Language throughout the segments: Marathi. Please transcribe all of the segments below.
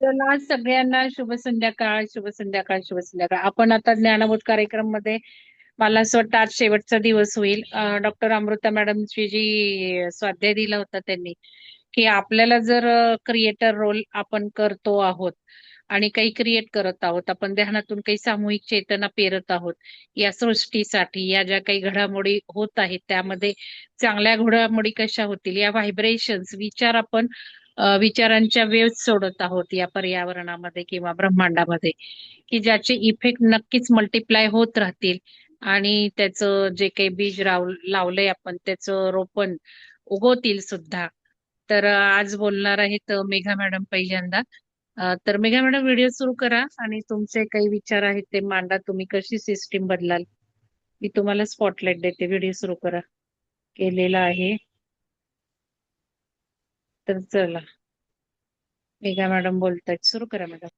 चला सगळ्यांना शुभ संध्याकाळ, शुभ संध्याकाळ, शुभ संध्याकाळ. आपण आता ज्ञानबोध कार्यक्रम मध्ये मला असं वाटतं आज शेवटचा दिवस होईल. डॉक्टर अमृता मॅडमची जी स्वाध्याय दिला होता त्यांनी, की आपल्याला जर क्रिएटर रोल आपण करतो आहोत आणि काही क्रिएट करत आहोत, आपण ध्यानातून काही सामूहिक चेतना पेरत आहोत या सृष्टीसाठी, या ज्या काही घडामोडी होत आहेत त्यामध्ये चांगल्या घडामोडी कशा होतील, या व्हायब्रेशन्स विचार आपण विचारांच्या वेव्ह सोडत आहोत या पर्यावरणामध्ये किंवा ब्रह्मांडामध्ये, की ज्याचे इफेक्ट नक्कीच मल्टिप्लाय होत राहतील आणि त्याचं जे काही बीज लावलंय आपण त्याचं रोपण उगवतील सुद्धा. तर आज बोलणार आहेत मेघा मॅडम पहिल्यांदा. तर मेघा मॅडम व्हिडिओ सुरू करा आणि तुमचे काही विचार आहेत ते मांडा. तुम्ही कशी सिस्टीम बदलाल मी तुम्हाला स्पॉटलाइट देते. व्हिडिओ सुरू करा. केलेला आहे. तर चला, मेघा मॅडम बोलतायत, सुरू करा मॅडम.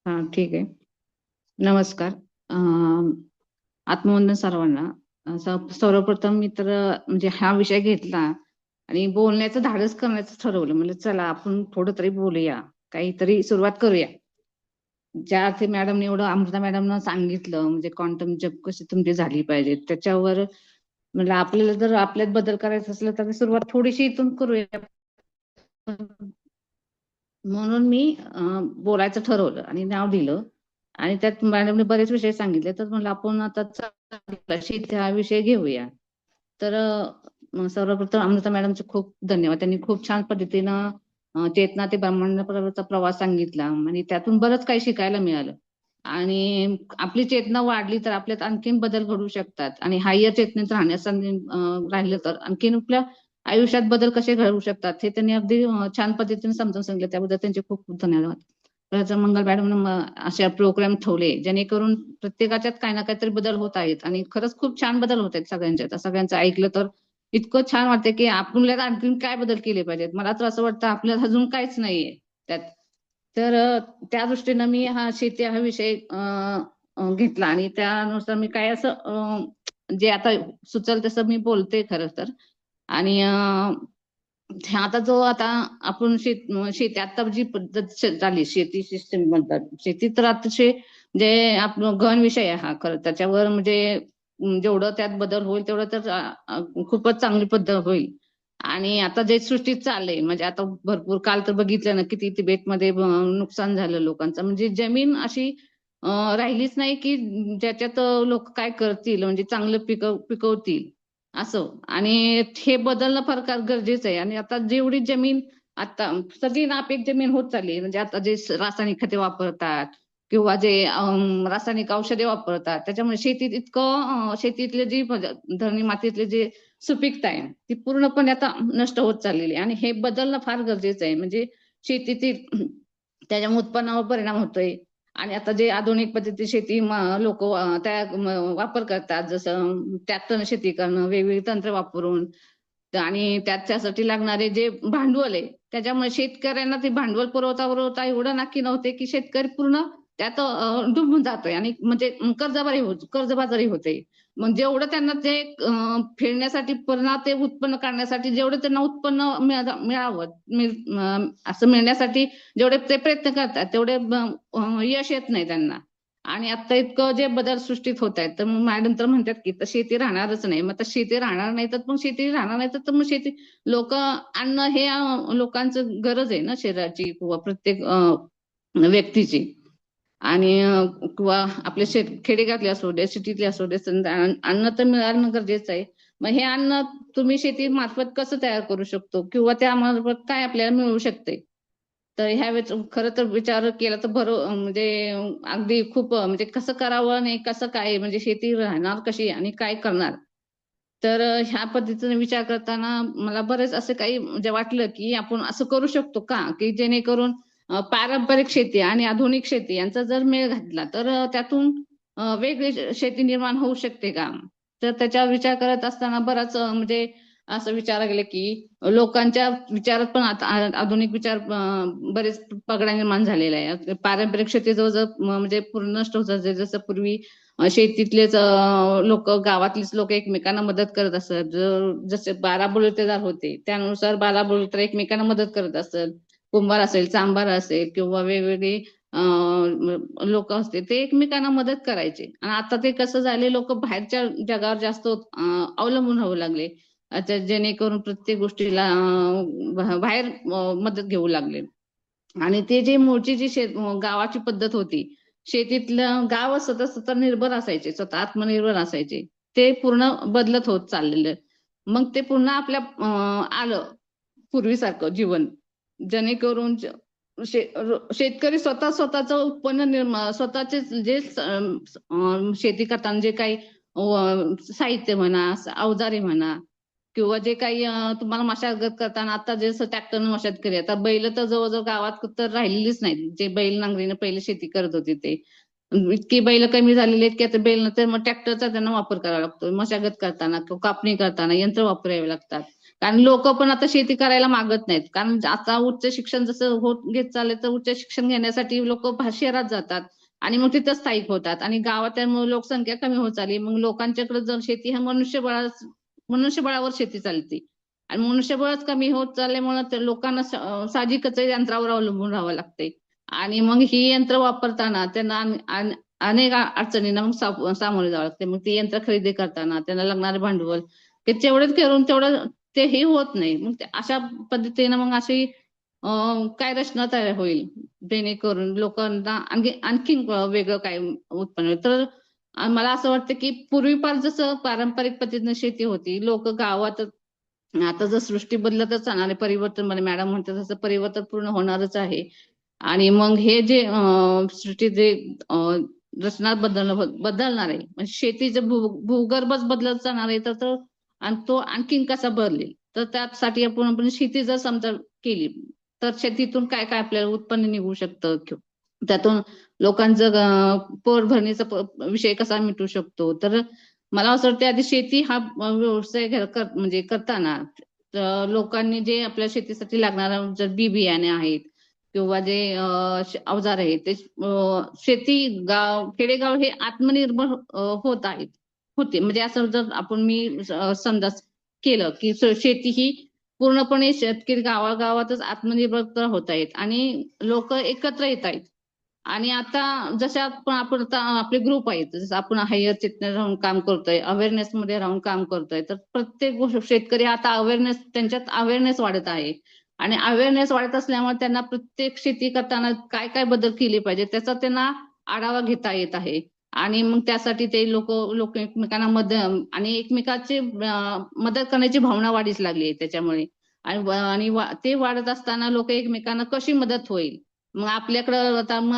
हा, ठीक आहे. नमस्कार. आत्मवंदन सर्वांना. सर्वप्रथम मी तर म्हणजे हा विषय घेतला आणि बोलण्याचं धाडस करण्याचं ठरवलं. म्हणजे चला आपण थोडं तरी बोलूया, काहीतरी सुरुवात करूया. ज्या अर्थी मॅडमने एवढं अमृता मॅडमनं सांगितलं, म्हणजे क्वांटम जंप कशी तुमची झाली पाहिजे त्याच्यावर, म्हणजे आपल्याला जर आपल्यात बदल करायचा असला तर सुरुवात थोडीशी इथून करूया. म्हणून मी बोलायचं ठरवलं आणि नाव दिलं. आणि त्यात मॅडमने बरेच विषय सांगितले, तर म्हणलं आपण आता शेती हा विषय घेऊया. तर सर्वप्रथम अमृता मॅडमचे खूप धन्यवाद. त्यांनी खूप छान पद्धतीनं चेतना ते ब्रह्मांडापर्यंतचा प्रवास सांगितला आणि त्यातून बरंच काही शिकायला मिळालं. आणि आपली चेतना वाढली तर आपल्यात आणखीन बदल घडू शकतात आणि हायर चेतनेत राहण्यास राहिलं तर आणखीन आपल्या आयुष्यात बदल कसे घडवू शकतात हे त्यांनी अगदी छान पद्धतीने समजून सांगितलं. त्याबद्दल त्यांचे खूप खूप धन्यवाद. परत मंगल मॅडम असे प्रोग्राम ठेवले जेणेकरून प्रत्येकाच्यात काही ना काहीतरी बदल होत आहेत आणि खरंच खूप छान बदल होत आहेत सगळ्यांच्यात. सगळ्यांचं ऐकलं तर इतकं छान वाटतं की आपल्याला आणखीन काय बदल केले पाहिजेत. मला तर असं वाटतं आपल्याला अजून काहीच नाहीये त्यात. तर त्या दृष्टीनं मी शेती हा विषय घेतला आणि त्यानुसार मी काय असं जे आता सुचल तसं मी बोलते खरं तर. आणि आता जो आता आपण शेती आता जी पद्धत झाली शेती सिस्टम म्हणतात, शेती तर अतिशय जे आपलं गहन विषय आहे हा. खरं त्याच्यावर म्हणजे जेवढं त्यात बदल होईल तेवढं तर खूपच चांगली पद्धत होईल. आणि आता जे सृष्टीत चाललंय म्हणजे आता भरपूर काल तर बघितलं ना किती तिबेटमध्ये नुकसान झालं लोकांचं. म्हणजे जमीन अशी राहिलीच नाही की ज्याच्यात लोक काय करतील म्हणजे चांगलं पिकवतील असं. आणि हे बदलणं फार गरजेचं आहे. आणि आता जेवढी जमीन आता सगळी नापीक जमीन होत चालली, म्हणजे आता जे रासायनिक खते वापरतात किंवा जे रासायनिक औषधे वापरतात त्याच्यामुळे शेतीत इतकं शेतीतले जी धरणी मातीतले जे सुपीकता आहे ती पूर्णपणे आता नष्ट होत चाललेली आहे. आणि हे बदलणं फार गरजेचं आहे. म्हणजे शेतीतील त्याच्या उत्पन्नावर परिणाम होतोय. आणि आता जे आधुनिक पद्धती शेती लोक त्या वापर करतात, जसं ट्रॅक्टरनं शेती करणं, वेगवेगळी तंत्र वापरून. आणि त्यासाठी लागणारे जे भांडवल आहे त्याच्यामुळे शेतकऱ्यांना ते भांडवल पुरवता एवढं नाकी नव्हते की शेतकरी पूर्ण त्यात डुबून जातोय आणि म्हणजे कर्जबाजारी होते. मग जेवढं त्यांना ते फेडण्यासाठी पुन्हा ते उत्पन्न काढण्यासाठी जेवढं त्यांना उत्पन्न मिळावं असं मिळण्यासाठी जेवढे ते प्रयत्न करतात तेवढे यश येत नाही त्यांना. आणि आता इतकं जे बदल सृष्टीत होत आहेत तर मग मॅडम तर म्हणतात की शेती राहणारच नाही. मग शेती राहणार नाही तर मग शेती राहणार नाही तर मग शेती लोक अन्न हे लोकांचं गरज आहे ना शरीराची किंवा प्रत्येक व्यक्तीची. आणि किंवा आपले खेडेगावातले असू दे सिटीतले असू दे अन्न तर मिळणं गरजेचं आहे. मग हे अन्न तुम्ही शेती मार्फत कसं तयार करू शकतो किंवा त्या मार्फत काय आपल्याला मिळू शकते. तर ह्या वेळेस खरं तर विचार केला तर बरं म्हणजे अगदी खूप म्हणजे कसं करावं आणि कसं काय म्हणजे शेती राहणार कशी आणि काय करणार. तर ह्या पद्धतीने विचार करताना मला बरेच असं काही म्हणजे वाटलं की आपण असं करू शकतो का की जेणेकरून पारंपरिक शेती आणि आधुनिक शेती यांचा जर मेळ घातला तर त्यातून वेगळी शेती निर्माण होऊ शकते का. तर त्याच्यावर विचार करत असताना बराच म्हणजे असं विचार गेले की लोकांच्या विचारात पण आता आधुनिक विचार बरेच पगडा निर्माण झालेला आहे. पारंपरिक शेती जवळ म्हणजे पूर्ण नष्ट होत जाते. जसं पूर्वी शेतीतलेच लोक गावातलेच लोक एकमेकांना मदत करत असत. जसे 12 बलुतेदार होते त्यानुसार 12 बलुतेदार एकमेकांना मदत करत असत. कुंभार असेल, चांभार असेल किंवा वेगवेगळे लोक असते ते एकमेकांना मदत करायचे. आणि आता ते कसं झाले, लोक बाहेरच्या जगावर जास्त अवलंबून राहू लागले. आता जेणेकरून प्रत्येक गोष्टीला बाहेर मदत घेऊ लागले. आणि ते जे मूळची जी गावाची पद्धत होती, शेतीतलं गाव स्वतः स्वतः निर्भर असायचे, स्वतः आत्मनिर्भर असायचे, ते पूर्ण बदलत होत चाललेलं. मग ते पुन्हा आपल्या आलं पूर्वीसारखं जीवन, जेणेकरून शेतकरी स्वतः स्वतःचं उत्पन्न स्वतःचे जे शेती करताना जे काही साहित्य म्हणा, अवजारे म्हणा किंवा जे काही तुम्हाला मशागत करताना आता जसं ट्रॅक्टरनं मशागत केली, आता बैल तर जवळजवळ गावात तर राहिलेलीच नाही. जे बैल नांगरीने पहिले शेती करत होते ते इतकी बैल कमी झालेली आहेत की आता बैल तर मग ट्रॅक्टरचा त्यांना वापर करावा लागतो. मशागत करताना किंवा कापणी करताना यंत्र वापरावे लागतात. कारण लोक पण आता शेती करायला मागत नाहीत. कारण आता उच्च शिक्षण जसं होत घेत चाललंय, तर उच्च शिक्षण घेण्यासाठी लोक शहरात जातात आणि मग तिथं स्थायिक होतात. आणि गावात त्यामुळे लोकसंख्या कमी होत चालली. मग लोकांच्याकडे जर शेती हा मनुष्यबळावर शेती चालते आणि मनुष्यबळच कमी होत चालल्यामुळे लोकांना साहजिकच यंत्रावर अवलंबून राहावं लागते. आणि मग ही यंत्र वापरताना त्यांना अनेक अडचणींना मग सामोरे जावं लागते. मग ती यंत्र खरेदी करताना त्यांना लागणारे भांडवल ते तेवढंच करून तेवढं ते हे होत नाही. मग अशा पद्धतीनं मग अशी काय रचना तयार होईल जेणेकरून लोकांना आणखी वेगळं काय उत्पन्न होईल. तर मला असं वाटतं की पूर्वीपार जसं पारंपरिक पद्धतीने शेती होती, लोक गावात आता जर सृष्टी बदलतच जाणार आहे, परिवर्तन म्हणजे मॅडम म्हणतात तसं परिवर्तन पूर्ण होणारच आहे. आणि मग हे जे सृष्टी जे रचना बदलणार आहे, म्हणजे शेतीचं भूगर्भच बदलत जाणार आहे, तर आणि तो आणखीन कसा बदलेल. तर त्यासाठी आपण शेती जर समजा केली, तर शेतीतून काय काय आपल्याला उत्पन्न निघू शकतं, त्यातून लोकांचं पोटभरणीचा विषय कसा मिटू शकतो. तर मला असं वाटतं आधी शेती हा व्यवसाय म्हणजे करताना लोकांनी जे आपल्या शेतीसाठी लागणारा जर बियाणे आहेत किंवा जे अवजार आहेत ते शेती खेडेगाव हे आत्मनिर्भर होत आहेत होते. म्हणजे असं जर मी समजा केलं की शेती ही पूर्णपणे शेतकरी गावागावातच आत्मनिर्भर होत आहेत आणि लोक एकत्र येत आहेत. आणि आता जशा आपण आता आपले ग्रुप आहेत, जसं आपण हायर चेतने राहून काम करतोय, अवेअरनेस मध्ये राहून काम करतोय, तर प्रत्येक गोष्ट शेतकरी आता त्यांच्यात अवेअरनेस वाढत आहे. आणि अवेअरनेस वाढत असल्यामुळे त्यांना प्रत्येक शेती करताना काय काय बदल केले पाहिजे त्याचा त्यांना आढावा घेता येत आहे. आणि मग त्यासाठी ते लोक एकमेकांना आणि एकमेकांची मदत करण्याची भावना वाढीस लागली आहे त्याच्यामुळे. आणि ते वाढत असताना लोक एकमेकांना कशी मदत होईल. मग आपल्याकडं आता मग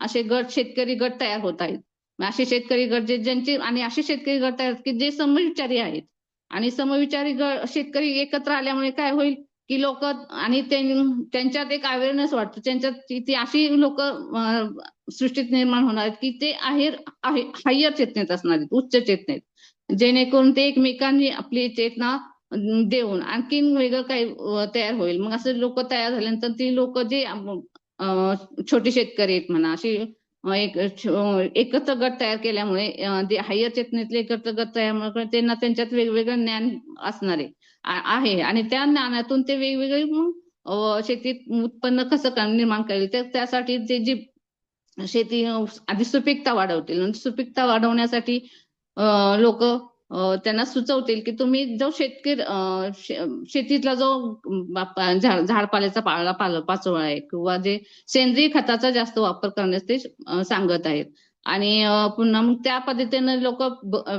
असे गट, शेतकरी गट तयार होत आहेत. मग असे शेतकरी गट ज्यांचे आणि असे शेतकरी गट तयार की जे समविचारी आहेत. आणि समविचारी शेतकरी एकत्र आल्यामुळे काय होईल की लोक आणि त्यांच्यात एक अवेअरनेस वाटतो, त्यांच्यात ती अशी लोक सृष्टीत निर्माण होणार आहेत की ते हायर चेतनेत असणार आहेत, उच्च चेतनेत, जेणेकरून ते एकमेकांनी आपली चेतना देऊन आणखीन वेगळं काही तयार होईल. मग असे लोक तयार झाल्यानंतर ती लोक जे छोटे शेतकरी आहेत म्हणा, अशी एकत्र गट तयार केल्यामुळे जे हायर चेतनेतले एकत्र गट तयार त्यांना त्यांच्यात वेगवेगळं ज्ञान असणारे आहे. आणि त्या ज्ञानातून ते वेगवेगळे शेतीत उत्पन्न कसं निर्माण करेल, तर त्यासाठी ते जी शेती आधी सुपीकता वाढवतील. सुपीकता वाढवण्यासाठी लोक त्यांना सुचवतील की तुम्ही जो शेतीतला जो झाडपाल्याचा पाचोळा आहे किंवा जे सेंद्रिय खताचा जास्त वापर करण्यास ते सांगत आहेत. आणि पुन्हा मग त्या पद्धतीने लोक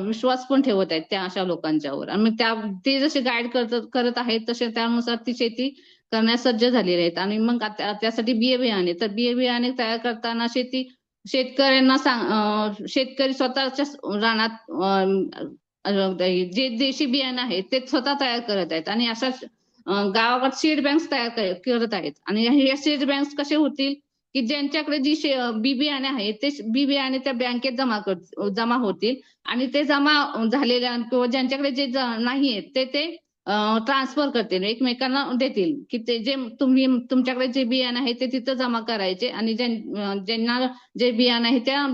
विश्वास पण ठेवत आहेत त्या अशा लोकांच्यावर. आणि मग ते जसे गाईड करत आहेत तसे त्यानुसार ती शेती करण्यास सज्ज झालेली आहेत. आणि मग त्यासाठी बियाणे तयार करताना शेतकऱ्यांना शेतकरी स्वतःच्या रानात जे देशी बियाणं आहे ते स्वतः तयार करत आहेत. आणि अशाच गावात सीड बँक्स तयार करत आहेत. आणि हे सीड बँक्स कसे होतील की ज्यांच्याकडे जी बी बियाणे आहेत ते बी बियाणे त्या बँकेत जमा होतील. आणि ते जमा झालेल्या किंवा ज्यांच्याकडे जे नाही आहेत ते ट्रान्सफर करतील, एकमेकांना देतील की ते जे तुमच्याकडे जे बियाणं आहे ते तिथं जमा करायचे. आणि ज्यांना जे बियाणं आहे त्या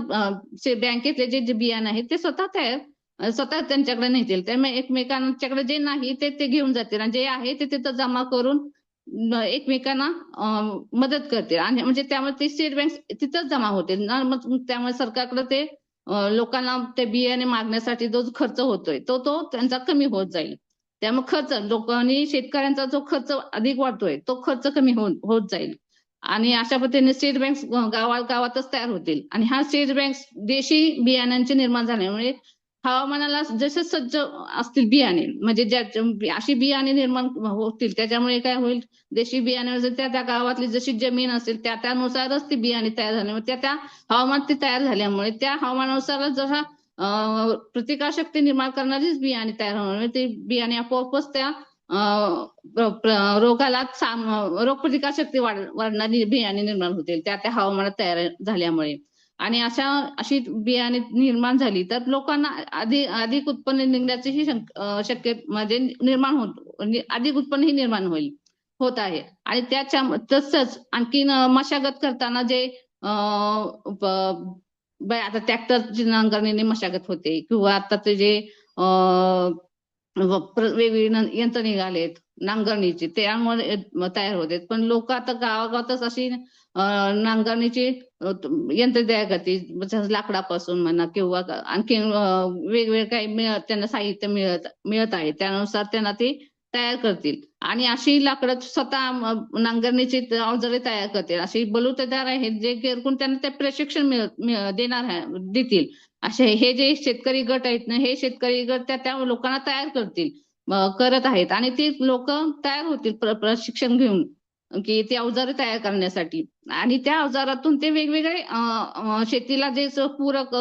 बँकेतले जे बियाणं आहे ते स्वतः त्यांच्याकडे नेतील. त्यामुळे एकमेकांच्याकडे जे नाही ते घेऊन जातील आणि जे आहे ते तिथं जमा करून एकमेकांना मदत करतील आणि म्हणजे त्यामुळे ते स्टेट बँक तिथंच जमा होते ना, मग त्यामुळे सरकारकडे ते लोकांना ते बियाणे मागण्यासाठी जो खर्च होतोय तो त्यांचा कमी होत जाईल. त्यामुळे खर्च लोकांनी शेतकऱ्यांचा जो खर्च अधिक वाढतोय तो खर्च कमी होत जाईल. आणि अशा पद्धतीने स्टेट बँक गावातच तयार होतील आणि हा स्टेट बँक देशी बियाण्यांचे निर्माण झाल्यामुळे हवामानाला जसे सज्ज असतील बियाणे म्हणजे ज्या अशी बियाणे निर्माण होतील त्याच्यामुळे काय होईल, देशी बियाणे जर त्या गावातली जशी जमीन असेल त्यानुसारच ती बियाणे तयार झाल्यामुळे त्या हवामान ते तयार झाल्यामुळे त्या हवामानानुसारच जसा प्रतिकारशक्ती निर्माण करणारीच बियाणे तयार होणार ते बियाणे आपोआपच त्या रोगाला रोगप्रतिकारशक्ती वाढणारी बियाणे निर्माण होतील त्या हवामानात तयार झाल्यामुळे. आणि अशी बियाणे निर्माण झाली तर लोकांना अधिक उत्पन्न निघण्याची ही शक्य म्हणजे निर्माण म्हणजे अधिक उत्पन्न ही निर्माण होत आहे. आणि तसंच आणखीन मशागत करताना जे आता ट्रॅक्टरची नांगरणीने मशागत होते किंवा आता ते जे वेगवेगळी यंत्र निघालेत नांगरणीची त्यामुळे तयार होते. पण लोक आता गावागावातच अशी नांगरणीची यंत्र तयार करतील लाकडापासून म्हणा किंवा आणखी वेगवेगळे काही त्यांना साहित्य मिळत आहे त्यानुसार त्यांना ते तयार करतील. आणि अशी लाकडं स्वतः नांगरणीची अवजारे तयार करतील. अशी बलुतेदार आहेत जे घेऊन त्यांना ते प्रशिक्षण देतील. असे हे जे शेतकरी गट आहेत ना हे शेतकरी गट त्या लोकांना तयार करत आहेत आणि ते लोक तयार होतील प्रशिक्षण घेऊन की ते अवजारे तयार करण्यासाठी. आणि त्या अवजारातून ते वेगवेगळे शेतीला जे पूरक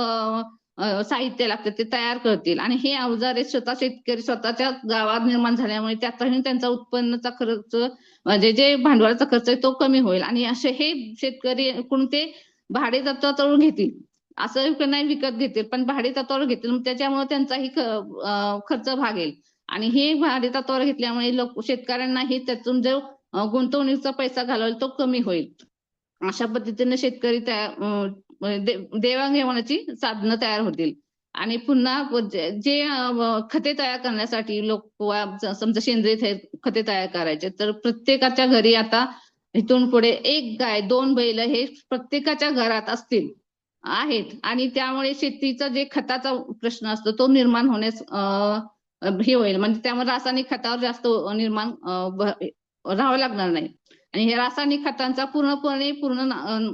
साहित्य लागतं ते तयार करतील. आणि हे अवजारे शेतकरी स्वतःच्या गावात निर्माण झाल्यामुळे त्यातही त्यांचा उत्पन्नाचा खर्च म्हणजे जे भांडवलाचा खर्च आहे तो कमी होईल. आणि असे हे शेतकरी कोणते भाडे तत्वावर घेतील असं नाही विकत घेतील पण भाडे तत्वावर घेतील त्याच्यामुळे त्यांचाही खर्च भागेल. आणि हे भाडे तत्वावर घेतल्यामुळे शेतकऱ्यांनाही त्यातून जो गुंतवणुकीचा पैसा घालवेल तो कमी होईल. अशा पद्धतीने शेतकरी देवाणघेवाणीची साधनं तयार होतील. आणि पुन्हा जे खते तयार करण्यासाठी लोक समजा सेंद्रिय खते तयार करायचे तर प्रत्येकाच्या घरी आता इथून पुढे एक गाय 2 बैल हे प्रत्येकाच्या घरात असतील आहेत. आणि त्यामुळे शेतीचा जे खताचा प्रश्न असतो तो निर्माण होण्यास हे होईल. म्हणजे त्यामुळे रासायनिक खतावर जास्त निर्माण राहावं लागणार नाही. आणि हे रासायनिक खतांचा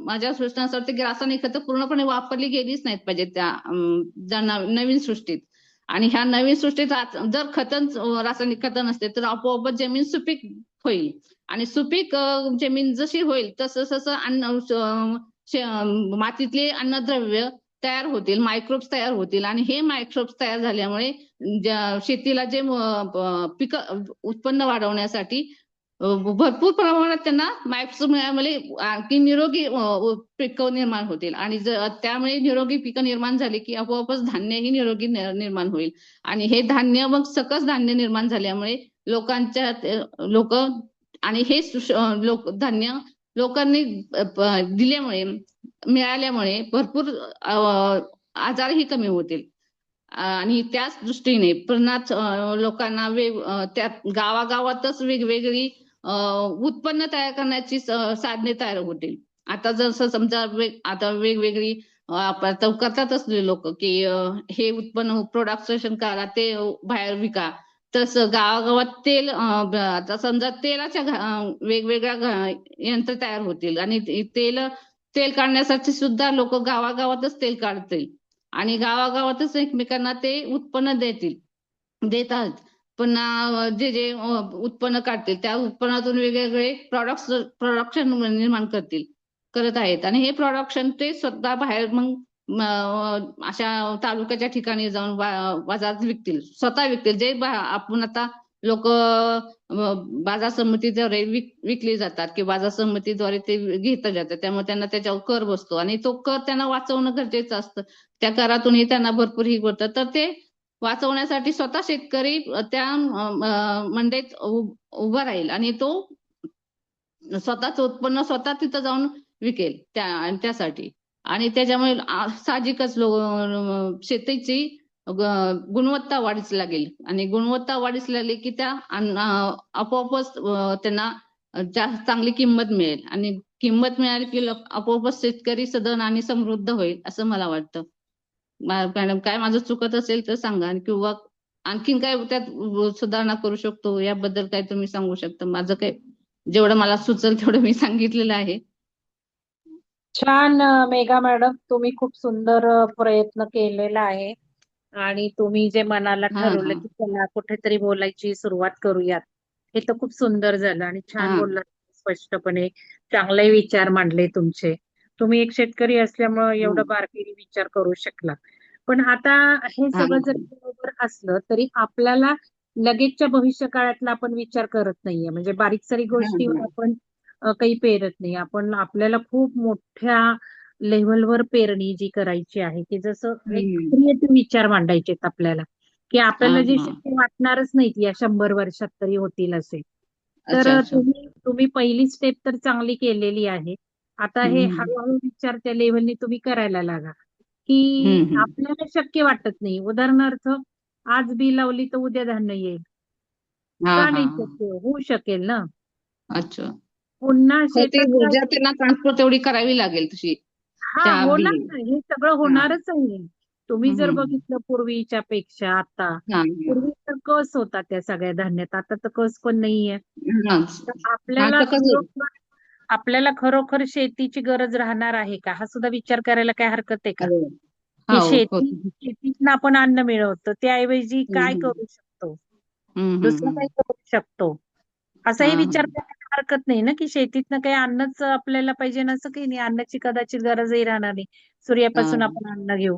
माझ्या सूचनानुसार ते रासायनिक खतं पूर्णपणे वापरली गेलीच नाहीत पाहिजे त्या नवीन सृष्टीत. आणि ह्या नवीन सृष्टीत जर रासायनिक खतं नसते तर आपोआपच जमीन सुपीक होईल. आणि सुपीक जमीन जशी होईल तसं मातीतले अन्नद्रव्य तयार होतील, मायक्रोब्स तयार होतील. आणि हे मायक्रोब्स तयार झाल्यामुळे शेतीला जे पीक उत्पन्न वाढवण्यासाठी भरपूर प्रमाणात त्यांना मायक्रोब्स मिळाल्यामुळे आणखी निरोगी पिकं निर्माण होतील. आणि त्यामुळे निरोगी पिकं निर्माण झाली की आपोआपच धान्यही निरोगी निर्माण होईल. आणि हे धान्य मग सकस धान्य निर्माण झाल्यामुळे लोक आणि हे धान्य लोकांनी मिळाल्यामुळे भरपूर आजारही कमी होतील. आणि त्याच दृष्टीने पुन्हा लोकांना त्या गावागावातच वेगवेगळी उत्पन्न तयार करण्याची साधने तयार होतील. आता जसं समजा आता वेगवेगळी करतातच लोक की हे उत्पन्न प्रोडक्शन करा ते बाहेर विका. तसं गावागावात तेल आता समजा तेलाच्या वेगवेगळ्या यंत्र तयार होतील. आणि तेल काढण्यासाठी सुद्धा लोक गावागावातच तेल काढतील. आणि गावागावातच एकमेकांना ते उत्पन्न देतात. पुन्हा जे उत्पन्न काढतील त्या उत्पन्नातून वेगवेगळे प्रोडक्शन निर्माण करत आहेत. आणि हे प्रोडक्शन ते स्वतः बाहेर मग अशा तालुक्याच्या ठिकाणी जाऊन बाजारात स्वतः विकतील. जे आपण आता लोक बाजार समितीद्वारे विकली जातात की बाजार समितीद्वारे ते घेतलं जातं त्यामुळे त्यांना त्याच्यावर कर बसतो. आणि तो कर त्यांना वाचवणं गरजेचं असतं. त्या करातूनही त्यांना भरपूर ही होतं. तर ते वाचवण्यासाठी स्वतः शेतकरी त्या मंडईत उभा राहील आणि तो स्वतःच उत्पन्न स्वतः तिथं जाऊन विकेल त्यासाठी. आणि त्याच्यामुळे साहजिकच शेतीची गुणवत्ता वाढीस लागेल. आणि गुणवत्ता वाढीस लागली की त्या आपोआपच त्यांना जास्त चांगली किंमत मिळेल आणि किंमत मिळाली की आपोआपच शेतकरी सधन आणि समृद्ध होईल असं मला वाटतं. मॅडम काय माझं चुकत असेल तर सांगा किंवा आणखीन काय त्यात सुधारणा करू शकतो याबद्दल काय तुम्ही सांगू शकता. माझं काय जेवढं मला सुचल तेवढं मी सांगितलेलं आहे. छान मेघा मॅडम, तुम्ही खूप सुंदर प्रयत्न केलेला आहे आणि तुम्ही जे मनाला हा ठरवलं हा की चला कुठेतरी बोलायची सुरुवात करूयात, हे तर खूप सुंदर झालं आणि छान हा बोललात स्पष्टपणे. चांगले विचार मांडले तुमचे. तुम्ही एक शेतकरी असल्यामुळे एवढं बारकाईने विचार करू शकला. पण आता हे हा सगळं जर बरोबर असलं तरी आपल्याला लगेचच्या भविष्य काळातला आपण विचार करत नाहीये. म्हणजे बारीक सारीक हा गोष्टीवर आपण काही पेरत नाही. आपण आपल्याला खूप मोठ्या लेव्हलवर पेरणी जी करायची आहे, की जसं एक हम्म. क्रिएटिव्ह विचार मांडायचे आहेत आपल्याला, की हा आपल्याला जे हा शक्य वाटणारच नाहीत या 100 वर्षात तरी होतील असे. तर अच्छा अच्छा. तुम्ही पहिली स्टेप तर चांगली केलेली आहे. आता हे हम्म हळूहळू विचार त्या लेव्हलनी तुम्ही करायला लागा, हम्म की हम्म. आपल्याला शक्य वाटत नाही. उदाहरणार्थ, आज बी लावली तर उद्या धान्य येईल. हा का हा नाही शक्य? होऊ शकेल ना. अच्छा. पुन्हा हो ते शेतात काय. ऊर्जा त्यांना ट्रान्सफर तेवढी करावी लागेल तशी हा, त्या बी. होणार ना, हे सगळं हा होणारच आहे. तुम्ही जर हम्म. बघितलं पूर्वीच्या पेक्षा आता, हा पूर्वी तर कस होता त्या सगळ्या धान्यात, आता तर कस पण नाहीये. हा तर हा तर कसं. आपल्याला खरोखर शेतीची गरज राहणार आहे का, हा सुद्धा विचार करायला काय हरकत आहे का? अरे की हो हो. शेतीतनं आपण अन्न मिळवतो, त्याऐवजी काय हम्म करू शकतो, दुसरं हम्म. काय करू शकतो, हा असाही हा विचार करायला हरकत नाही ना. की शेतीतनं काही अन्नच आपल्याला पाहिजे ना, असं काही नाही. अन्नाची कदाचित गरजही राहणार नाही. हा. सूर्यापासून आपण अन्न घेऊ.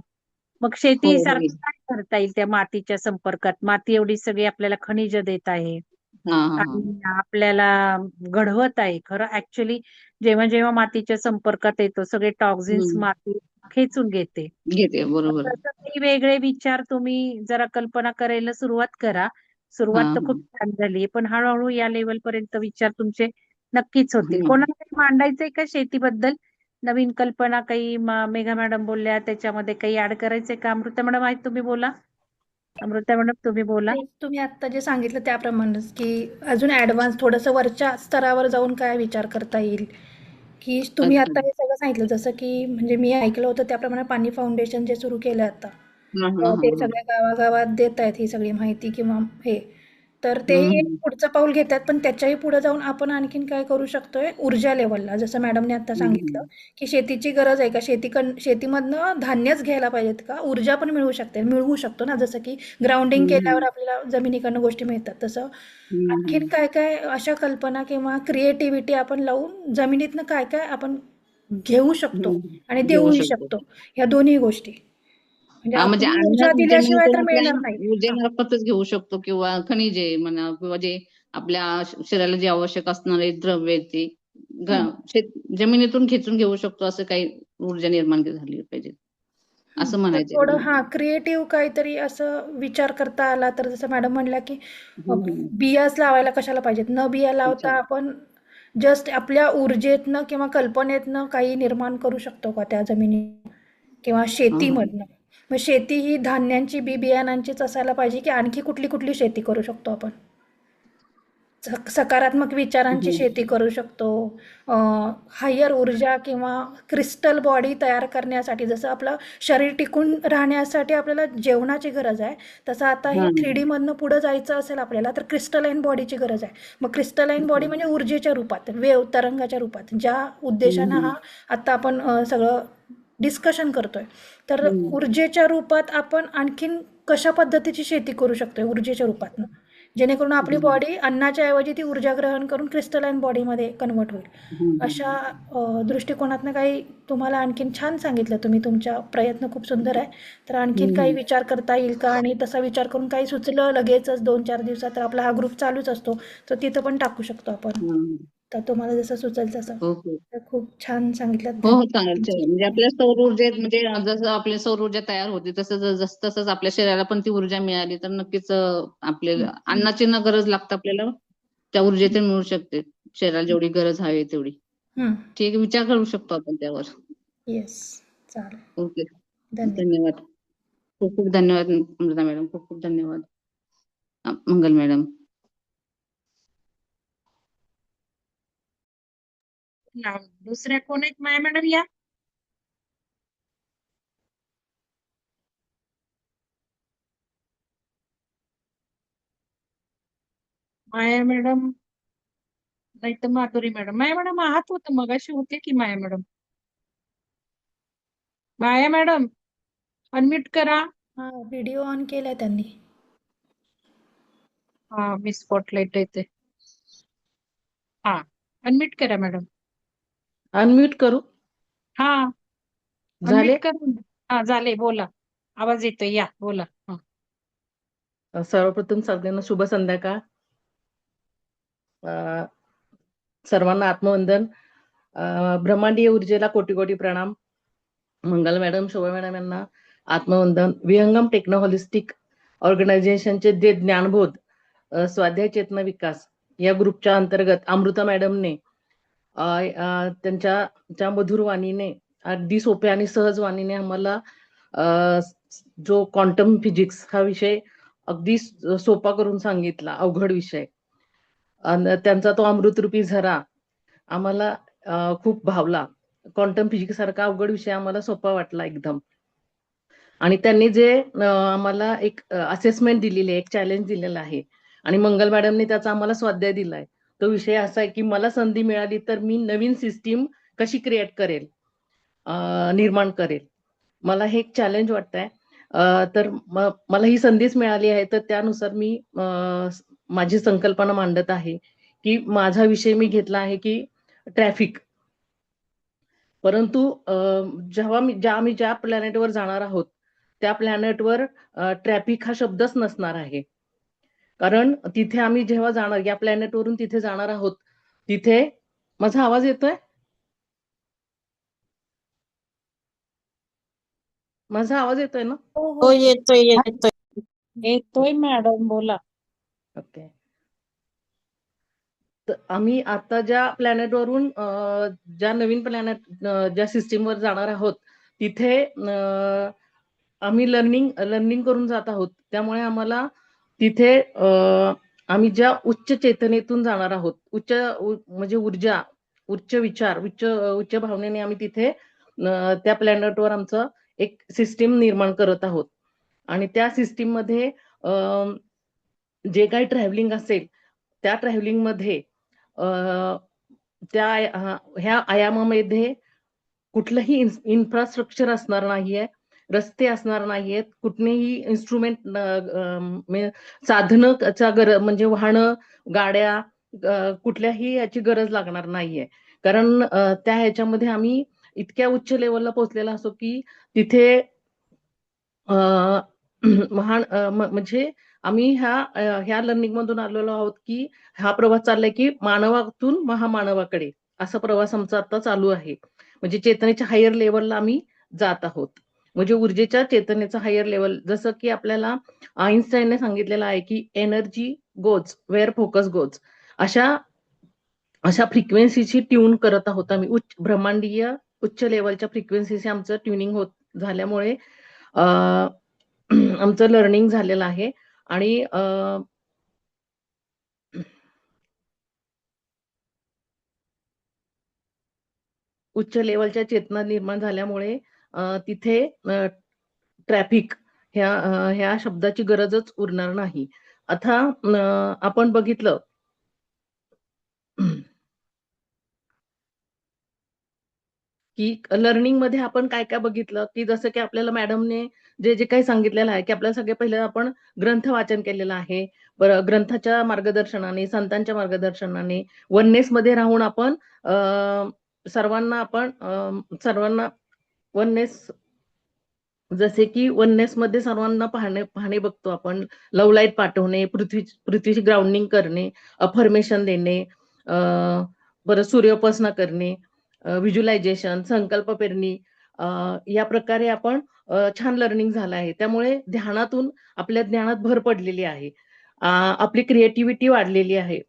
मग हो शेती होईल. सारखं काय करता येईल त्या मातीच्या संपर्कात? माती एवढी सगळी आपल्याला खनिज देत आहे हा हा हा. आणि आपल्याला घडवत आहे. खरं ऍक्च्युली जेव्हा जेव्हा मातीच्या संपर्कात येतो, सगळे टॉक्झिन्स हम्म. माती खेचून घेते. घेते बरोबर. तर असं काही वेगळे विचार तुम्ही जरा कल्पना करायला सुरुवात करा. हा सुरुवात तर हा खूप छान झाली, पण हळूहळू या लेवल पर्यंत विचार तुमचे नक्कीच होतील. हम्म. कोणाला काही मांडायचंय का शेतीबद्दल? नवीन कल्पना काही मेघा मॅडम बोलल्या त्याच्यामध्ये काही ऍड करायचंय का? अमृता मॅडम आहेत, तुम्ही बोला. अमृता मॅडम तुम्ही बोला. तेच तुम्ही आत्ता जे सांगितलं त्याप्रमाणेच, की अजून ॲडव्हान्स थोडंसं वरच्या स्तरावर जाऊन काय विचार करता येईल, की तुम्ही अच्छा. आता हे सगळं सांगितलं जसं की म्हणजे मी ऐकलं होतं त्याप्रमाणे पाणी फाउंडेशन जे सुरू केलं आता, हा हा हा ते हा. सगळ्या गावागावात देत आहेत ही सगळी माहिती किंवा हे, तर तेही एक हम्म. पुढचं पाऊल घेतात. पण त्याच्याही पुढे जाऊन आपण आणखीन काय करू शकतोय ऊर्जा लेवलला, जसं मॅडमने आता सांगितलं, हम्म. की शेतीची गरज आहे का, शेतीमधनं धान्यच घ्यायला पाहिजेत का, ऊर्जा पण मिळवू शकतो ना, जसं की ग्राउंडिंग केल्यावर हम्म. आपल्याला जमिनीकडनं गोष्टी मिळतात, तसं आणखीन हम्म. काय काय अशा कल्पना किंवा क्रिएटिव्हिटी आपण लावून जमिनीतनं काय काय आपण घेऊ शकतो आणि घेऊ देऊही शकतो. शकतो, ह्या दोन्ही गोष्टी. म्हणजे हा म्हणजे आपली अन्न ऊर्जा दिल्याशिवाय जमिनीतून तर आपल्या मिळणार नाही. हा. ऊर्जेमार्फतच घेऊ शकतो किंवा खनिजे म्हणा किंवा जे आपल्या शरीराला जे आवश्यक असणारे द्रव्य आहेत ते हम्म. जमिनीतून खेचून घेऊ शकतो असं काही ऊर्जा निर्माण झाली पाहिजे असं तर म्हणायचंय थोडं तुम्हाला. हा क्रिएटिव्ह काहीतरी असं विचार करता आला तर, जसं मॅडम म्हणल्या की हम्म. बियाच लावायला कशाला पाहिजेत, न बिया अच्छा. लावता आपण जस्ट आपल्या ऊर्जेतनं किंवा कल्पनेतनं काही निर्माण करू शकतो का त्या जमिनी किंवा हा हा. शेतीमधनं. मग शेती ही धान्यांची बियाणांचीच असायला पाहिजे की आणखी कुठली कुठली शेती करू शकतो आपण? सकारात्मक विचारांची हम्म. शेती करू शकतो. हायर ऊर्जा किंवा क्रिस्टल बॉडी तयार करण्यासाठी, जसं आपलं शरीर टिकून राहण्यासाठी आपल्याला जेवणाची गरज आहे, तसं आता हा. हे 3D मधनं पुढे जायचं असेल आपल्याला तर क्रिस्टलाइन बॉडीची गरज आहे. मग क्रिस्टलाइन बॉडी म्हणजे ऊर्जेच्या रूपात, तरंगाच्या रूपात, ज्या उद्देशानं हम्म. आता आपण सगळं डिस्कशन करतोय. तर हम्म. ऊर्जेच्या रूपात आपण आणखीन कशा पद्धतीची शेती करू शकतोय ऊर्जेच्या रूपातनं, जेणेकरून आपली हम्म. बॉडी अन्नाच्या ऐवजी ती ऊर्जा ग्रहण करून क्रिस्टलाइन बॉडीमध्ये कन्वर्ट होईल. अशा हम्म. दृष्टिकोनातनं काही तुम्हाला आणखीन छान सांगितलं तुम्ही, तुमचा प्रयत्न खूप सुंदर आहे. तर आणखीन काही हम्म. विचार करता येईल का, आणि तसा विचार करून काही सुचलं लगेचच 2-4 दिवसात, तर आपला हा ग्रुप चालूच असतो, तर तिथं पण टाकू शकतो आपण. हम्म. तर तुम्हाला जसं सुचेल तसं. ओके. तर खूप छान सांगितलं, हो हो धन्यवाद चालेल तुमचे. चालेल. म्हणजे आपल्या सौर ऊर्जेत म्हणजे जसं आपली सौर ऊर्जा तयार होती तसं तसंच आपल्या शरीराला पण ती ऊर्जा मिळाली तर नक्कीच आपल्याला अन्नाची न गरज लागतं आपल्याला त्या ऊर्जेतून मिळू शकते. शरीराला जेवढी गरज हवी तेवढी. ठीक आहे, विचार करू शकतो आपण त्यावर. येस, चालेल. ओके. धन्यवाद. धन्यवाद. खूप खूप धन्यवाद अमृता मॅडम. खूप खूप धन्यवाद. मंगल मॅडम. नाव दुसऱ्या कोण आहेत माया मॅडम या? माया मॅडम नाही तर माधुरी मॅडम. माया मॅडम आहात होतं मगाशी होते की माया मॅडम. माया मॅडम अनम्यूट करा. हा व्हिडिओ ऑन केलाय त्यांनी. हा मी स्पॉटलाइट येते. हा अनम्यूट करा मॅडम. अनम्यूट करू हा झाले. अनम्यूट करून हा झाले बोला. आवाज येतोय या बोला. सर्वप्रथम सगळ्यांना शुभ संध्याकाळ. सर्वांना आत्मवंदन. ब्रह्मांडीय ऊर्जेला कोटी कोटी प्रणाम. मंगल मॅडम, शोभा मॅडम यांना आत्मवंदन. विहंगम टेक्नो होलिस्टिक ऑर्गनायझेशनचे जे ज्ञानबोध स्वाध्याय चेतना विकास या ग्रुपच्या अंतर्गत अमृता मॅडमने त्यांच्या मधुर वाणीने अगदी सोप्या आणि सहज वाणीने आम्हाला जो क्वांटम फिजिक्स हा विषय अगदी सोपा करून सांगितला, अवघड विषय. त्यांचा तो अमृतरूपी झरा आम्हाला खूप भावला. क्वांटम फिजिक्स सारखा अवघड विषय आम्हाला सोपा वाटला एकदम. आणि त्यांनी जे आम्हाला एक असेसमेंट दिलेली आहे, एक चॅलेंज दिलेलं आहे आणि मंगल मॅडमने त्याचा आम्हाला स्वाध्याय दिलाय. तो विषय असा आहे की मला संधी मिळाली तर मी नवीन सिस्टीम कशी क्रिएट करेल, निर्माण करेल. मला हे एक चॅलेंज वाटतंय. तर मला ही संधीच मिळाली आहे, तर त्यानुसार मी माझी संकल्पना मांडत आहे की माझा विषय मी घेतला आहे की ट्रॅफिक. परंतु आम्ही ज्या प्लॅनेटवर जाणार आहोत त्या प्लॅनेटवर ट्रॅफिक हा शब्दच नसणार आहे. कारण तिथे आम्ही जेव्हा जाणार, या प्लॅनेटवरून तिथे जाणार आहोत, तिथे माझा आवाज येतोय? माझा आवाज येतोय ना? हो हो हो येतोय येतोय. येतोय मॅडम बोला. ओके. तर आम्ही आता ज्या प्लॅनेटवरून ज्या नवीन प्लॅनेट ज्या सिस्टीमवर जाणार आहोत तिथे आम्ही लर्निंग करून जात आहोत. त्यामुळे आम्हाला तिथे आम्ही ज्या उच्च चेतनेतून जाणार आहोत, म्हणजे ऊर्जा, उच्च विचार, उच्च भावनेने आम्ही तिथे त्या प्लॅनेटवर आमचं एक सिस्टीम निर्माण करत आहोत. आणि त्या सिस्टीम मध्ये जे काही ट्रॅव्हलिंग असेल त्या ट्रॅव्हलिंग मध्ये ह्या आयामामध्ये कुठलंही इन्फ्रास्ट्रक्चर असणार नाहीये, रस्ते असणार नाहीयेत, कुठलेही इन्स्ट्रुमेंट साधनाचा म्हणजे वाहनं, गाड्या, कुठल्याही याची गरज लागणार नाहीये. कारण त्या ह्याच्यामध्ये आम्ही इतक्या उच्च लेवलला पोहोचलेला असो की तिथे म्हणजे आम्ही ह्या लर्निंग मधून आलेलो आहोत की हा प्रवास चाललाय की मानवातून महामानवाकडे, असा प्रवास आमचा आता चालू आहे. म्हणजे चेतनेच्या हायर लेवलला आम्ही जात आहोत. म्हणजे ऊर्जेच्या चेतनेचा हायर लेवल, जसं की आपल्याला आईन्स्टाईनने सांगितलेलं आहे की energy goes where focus goes, अशा फ्रिक्वेन्सीची ट्यून करत आहोत आम्ही. ब्रह्मांडीय उच्च लेवलच्या फ्रिक्वेन्सीचे आमचं ट्युनिंग होत झाल्यामुळे आमचं लर्निंग झालेलं आहे. आणि उच्च लेवलच्या चेतना निर्माण झाल्यामुळे तिथे ट्रॅफिक ह्या शब्दाची गरजच उरणार नाही. आता आपण बघितलं की लर्निंग मध्ये आपण काय काय बघितलं की जसं की आपल्याला मॅडमने जे जे काही सांगितलेलं आहे की आपल्याला सगळे पहिले आपण ग्रंथ वाचन केलेलं आहे. ग्रंथाच्या मार्गदर्शनाने, संतांच्या मार्गदर्शनाने, वननेस मध्ये राहून आपण सर्वांना वननेस, जसे की वननेस मध्ये सर्वांना पाहणे बघतो आपण. लव्ह लाईट पाठवणे, पृथ्वीची ग्राउंडिंग करणे, अफर्मेशन देणे, परत सूर्योपासना करणे, व्हिज्युअलायझेशन, संकल्प पेरणी, या प्रकारे आपण छान लर्निंग झालं आहे. त्यामुळे ध्यानातून आपल्या ज्ञानात भर पडलेली आहे, आपली क्रिएटिव्हिटी वाढलेली आहे.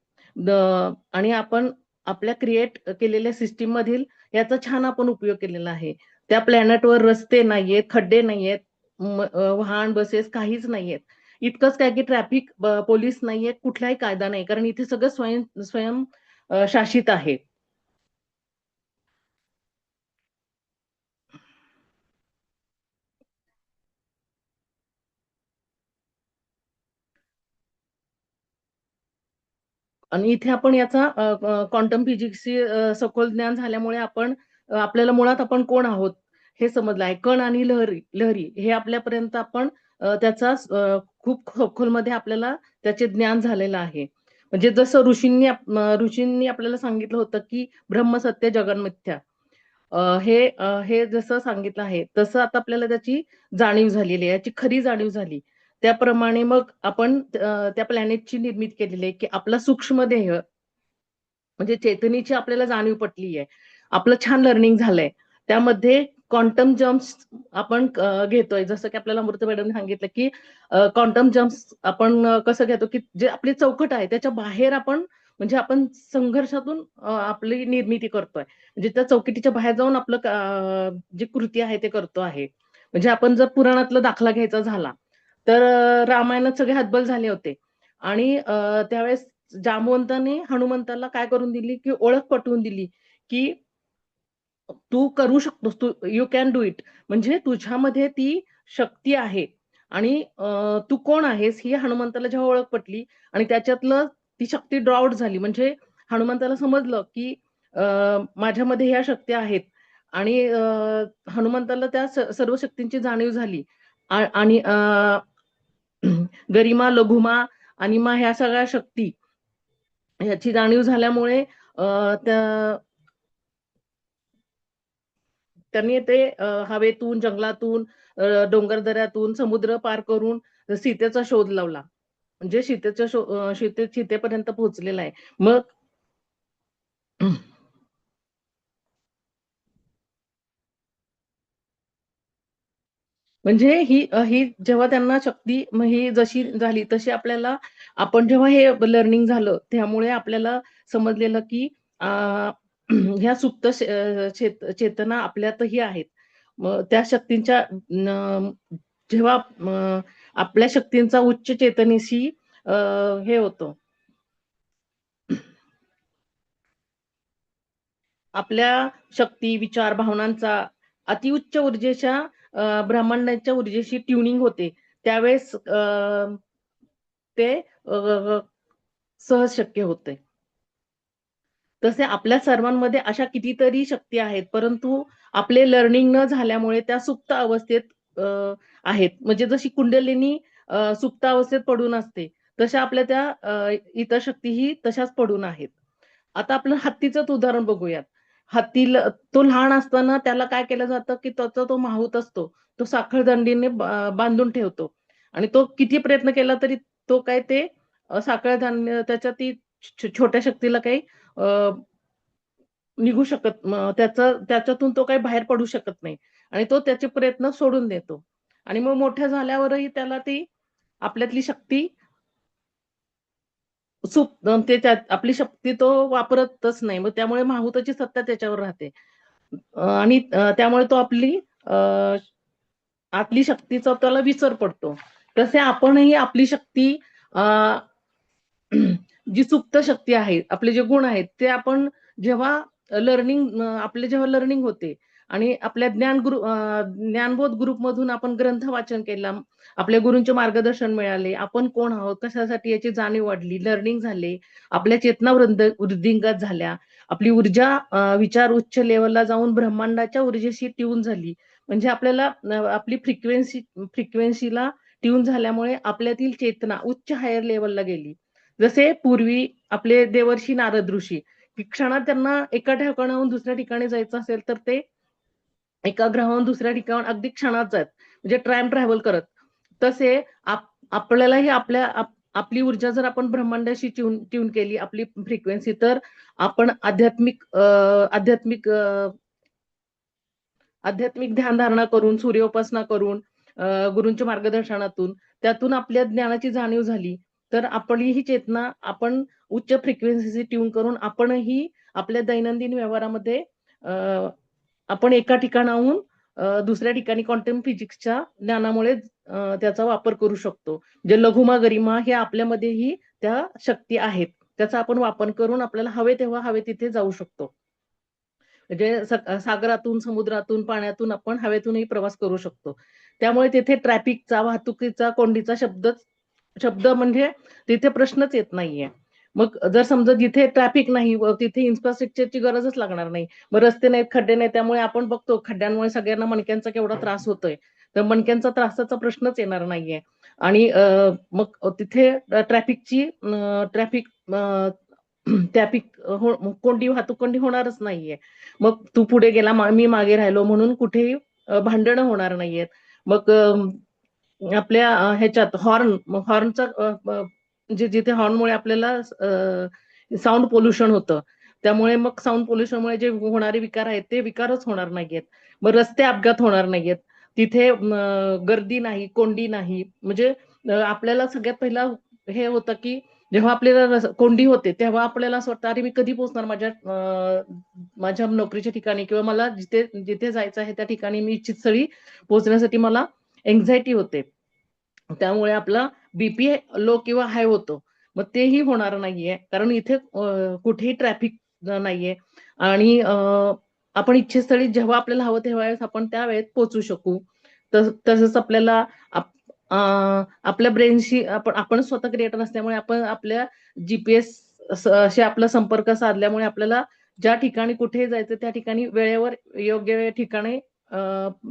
आणि आपण आपल्या क्रिएट केलेल्या सिस्टीम मधील याचा छान आपण उपयोग केलेला आहे. त्या प्लॅनेटवर रस्ते नाहीयेत, खड्डे नाहीयेत, वाहन बसेस काहीच नाहीयेत. इतकंच काय की ट्रॅफिक पोलीस नाहीये, कुठलाही कायदा नाही, कारण इथे सगळं स्वयं शासित आहे. आणि इथे आपण याचा क्वांटम फिजिक्सची सखोल ज्ञान झाल्यामुळे आपण आपल्याला मुळात आपण कोण आहोत हे समजलं आहे. कण आणि लहरी हे आपल्यापर्यंत आपण त्याचा खूप खोलमध्ये आपल्याला त्याचे ज्ञान झालेलं आहे. म्हणजे जसं ऋषींनी आपल्याला सांगितलं होतं की ब्रह्म सत्य जगन मिथ्या, हे जसं सांगितलं आहे तसं आता आपल्याला त्याची जाणीव झालेली आहे, याची खरी जाणीव झाली. त्याप्रमाणे मग आपण त्या प्लॅनेटची निर्मिती केलेली आहे की आपला सूक्ष्मदेह म्हणजे चेतनेची आपल्याला जाणीव पटली आहे. आपलं छान लर्निंग झालंय. त्यामध्ये क्वांटम जम्प्स आपण घेतोय. जसं की आपल्याला अमृता मॅडम सांगितलं की क्वांटम जम्प्स आपण कसं घेतो की जे आपली चौकट आहे त्याच्या बाहेर आपण म्हणजे आपण संघर्षातून आपली निर्मिती करतोय. म्हणजे त्या चौकटीच्या बाहेर जाऊन आपलं जे कृती आहे ते करतो आहे. म्हणजे आपण जर पुराणातला दाखला घ्यायचा झाला तर रामायणात सगळे हतबल झाले होते आणि त्यावेळेस जांबवंताने हनुमंताला काय करून दिली की ओळख पटवून दिली की तू करू शकतोस, तू यू कॅन डू इट. म्हणजे तुझ्यामध्ये ती शक्ती आहे आणि तू कोण आहेस ही हनुमंताला जेव्हा ओळख पटली आणि त्याच्यातलं ती शक्ती ड्रॉ आउट झाली. म्हणजे हनुमंताला समजलं की माझ्यामध्ये ह्या शक्ती आहेत आणि हनुमंताला त्या सर्व शक्तींची जाणीव झाली आणि गरिमा, लघुमा आणि मा ह्या सगळ्या शक्ती ह्याची जाणीव झाल्यामुळे त्यांनी ते हवेतून, जंगलातून, डोंगरदऱ्यातून, समुद्र पार करून सीतेचा शोध लावला. म्हणजे सीतेपर्यंत पोहोचलेला आहे. मग म्हणजे ही जेव्हा त्यांना शक्ती ही जशी झाली तशी आपल्याला आपण जेव्हा हे लर्निंग झालं त्यामुळे आपल्याला समजलेलं की ह्या सुप्त चेतना आपल्यातही आहेत. मग त्या शक्तींच्या जेव्हा आपल्या शक्तींचा उच्च चेतनेशी हे होतं, आपल्या शक्ती, विचार, भावनांचा अतिउच्च ऊर्जेच्या ब्रह्मांडाच्या ऊर्जेशी ट्युनिंग होते त्यावेळेस ते सहज शक्य होते. तसे आपल्या सर्वांमध्ये अशा कितीतरी शक्ती आहेत परंतु आपले लर्निंग न झाल्यामुळे त्या सुप्त अवस्थेत आहेत. म्हणजे जशी कुंडलिनी सुप्त अवस्थेत पडून असते तशा आपल्या त्या इतर शक्तीही तशाच पडून आहेत. आता आपलं हत्तीचंच उदाहरण बघूयात. हत्तीला तो लहान असताना त्याला काय केलं जातं की त्याचा तो माहूत असतो तो साखळदंडीने बांधून ठेवतो आणि तो किती प्रयत्न केला तरी तो काय ते साखळदंड त्याच्या ती छोट्या शक्तीला काही निघू शकत त्याच्यातून तो काही बाहेर पडू शकत नाही आणि तो त्याचे प्रयत्न सोडून देतो आणि मग मोठ्या झाल्यावरही त्याला ती आपल्यातली शक्ती आपली शक्ती तो वापरतच नाही. मग त्यामुळे माहुताची सत्ता त्याच्यावर राहते आणि त्यामुळे तो आतली शक्तीचा त्याला विसर पडतो. तसे आपणही आपली शक्ती जी सुप्त शक्ती आहे, आपले जे गुण आहेत ते आपण जेव्हा जेव्हा लर्निंग होते आणि आपल्या ज्ञानबोध ग्रुपमधून आपण ग्रंथ वाचन केला, आपल्या गुरूंचे मार्गदर्शन मिळाले, आपण कोण आहोत, कशासाठी याची जाणीव वाढली, लर्निंग झाले, आपल्या चेतना वृद्धिंगत झाल्या, आपली ऊर्जा विचार उच्च लेवलला जाऊन ब्रह्मांडाच्या ऊर्जेशी ट्यून झाली. म्हणजे आपल्याला आपली फ्रिक्वेन्सीला ट्यून झाल्यामुळे आपल्यातील चेतना उच्च हायर लेवलला गेली. जसे पूर्वी आपले देवर्षी नारद ऋषी क्षणात त्यांना एका ठिकाणाहून दुसऱ्या ठिकाणी जायचं असेल तर ते एका ग्रहाहून दुसऱ्या ठिकाणी अगदी क्षणात जात म्हणजे टाइम ट्रॅव्हल करत. तसे आपल्यालाही आपली ऊर्जा जर आपण ब्रह्मांडाशी ट्यून केली आपली फ्रिक्वेन्सी तर आपण आध्यात्मिक ध्यानधारणा करून सूर्योपासना करून गुरूंच्या मार्गदर्शनातून त्यातून आपल्या ज्ञानाची जाणीव झाली तर आपली ही चेतना आपण उच्च फ्रिक्वेन्सीची ट्यून करून आपणही आपल्या दैनंदिन व्यवहारामध्ये आपण एका ठिकाणाहून दुसऱ्या ठिकाणी क्वांटम फिजिक्सच्या ज्ञानामुळे त्याचा वापर करू शकतो. जे लघुमा गरिमा हे आपल्यामध्येही त्या शक्ती आहेत त्याचा आपण वापर करून आपल्याला हवे तेव्हा हवे तिथे जाऊ शकतो. म्हणजे सागरातून, समुद्रातून, पाण्यातून आपण हवेतूनही प्रवास करू शकतो. त्यामुळे तिथे ट्रॅफिकचा, वाहतुकीचा, कोंडीचा शब्द म्हणजे तिथे प्रश्नच येत नाहीये. मग जर समजा जिथे ट्रॅफिक नाही तिथे इन्फ्रास्ट्रक्चरची गरजच लागणार नाही. मग रस्ते नाहीत, खड्डे नाहीत, त्यामुळे आपण बघतो खड्ड्यांमुळे सगळ्यांना मणक्यांचा केवढा त्रास होतोय. तर मणक्यांचा त्रासाचा प्रश्नच येणार नाहीये. आणि मग तिथे ट्रॅफिक वाहतूक कोंडी होणारच नाहीये. मग तू पुढे गेला मी मागे राहिलो म्हणून कुठेही भांडणं होणार नाहीयेत. मग आपल्या ह्याच्यात हॉर्नचा जिथे हॉर्नमुळे आपल्याला साऊंड पोल्युशन होतं, त्यामुळे मग साऊंड पोल्युशनमुळे जे होणारे विकार आहेत ते विकारच होणार नाहीयेत. मग रस्ते अपघात होणार नाहीयेत, तिथे गर्दी नाही, कोंडी नाही. म्हणजे आपल्याला सगळ्यात पहिला हे होतं की जेव्हा आपल्याला कोंडी होते तेव्हा आपल्याला असं वाटतं, अरे मी कधी पोहोचणार माझ्या नोकरीच्या ठिकाणी, किंवा मला जिथे जिथे जायचं आहे त्या ठिकाणी मी इच्छित स्थळी पोहोचण्यासाठी मला एन्झायटी होते. त्यामुळे आपला बीपी लो किंवा हाय होतो. मग तेही होणार नाहीये, कारण इथे कुठेही ट्रॅफिक नाहीये. आणि आपण इच्छितस्थळी जेव्हा आपल्याला हवं तेव्हा आपण त्या वेळेत पोहोचू शकू. तसंच आपल्याला आपल्या ब्रेनशी आपण स्वतः क्रिएटर असल्यामुळे आपण आपल्या जीपीएस असे आपला संपर्क साधल्यामुळे आपल्याला ज्या ठिकाणी कुठे जायचं त्या ठिकाणी वेळेवर योग्य ठिकाणी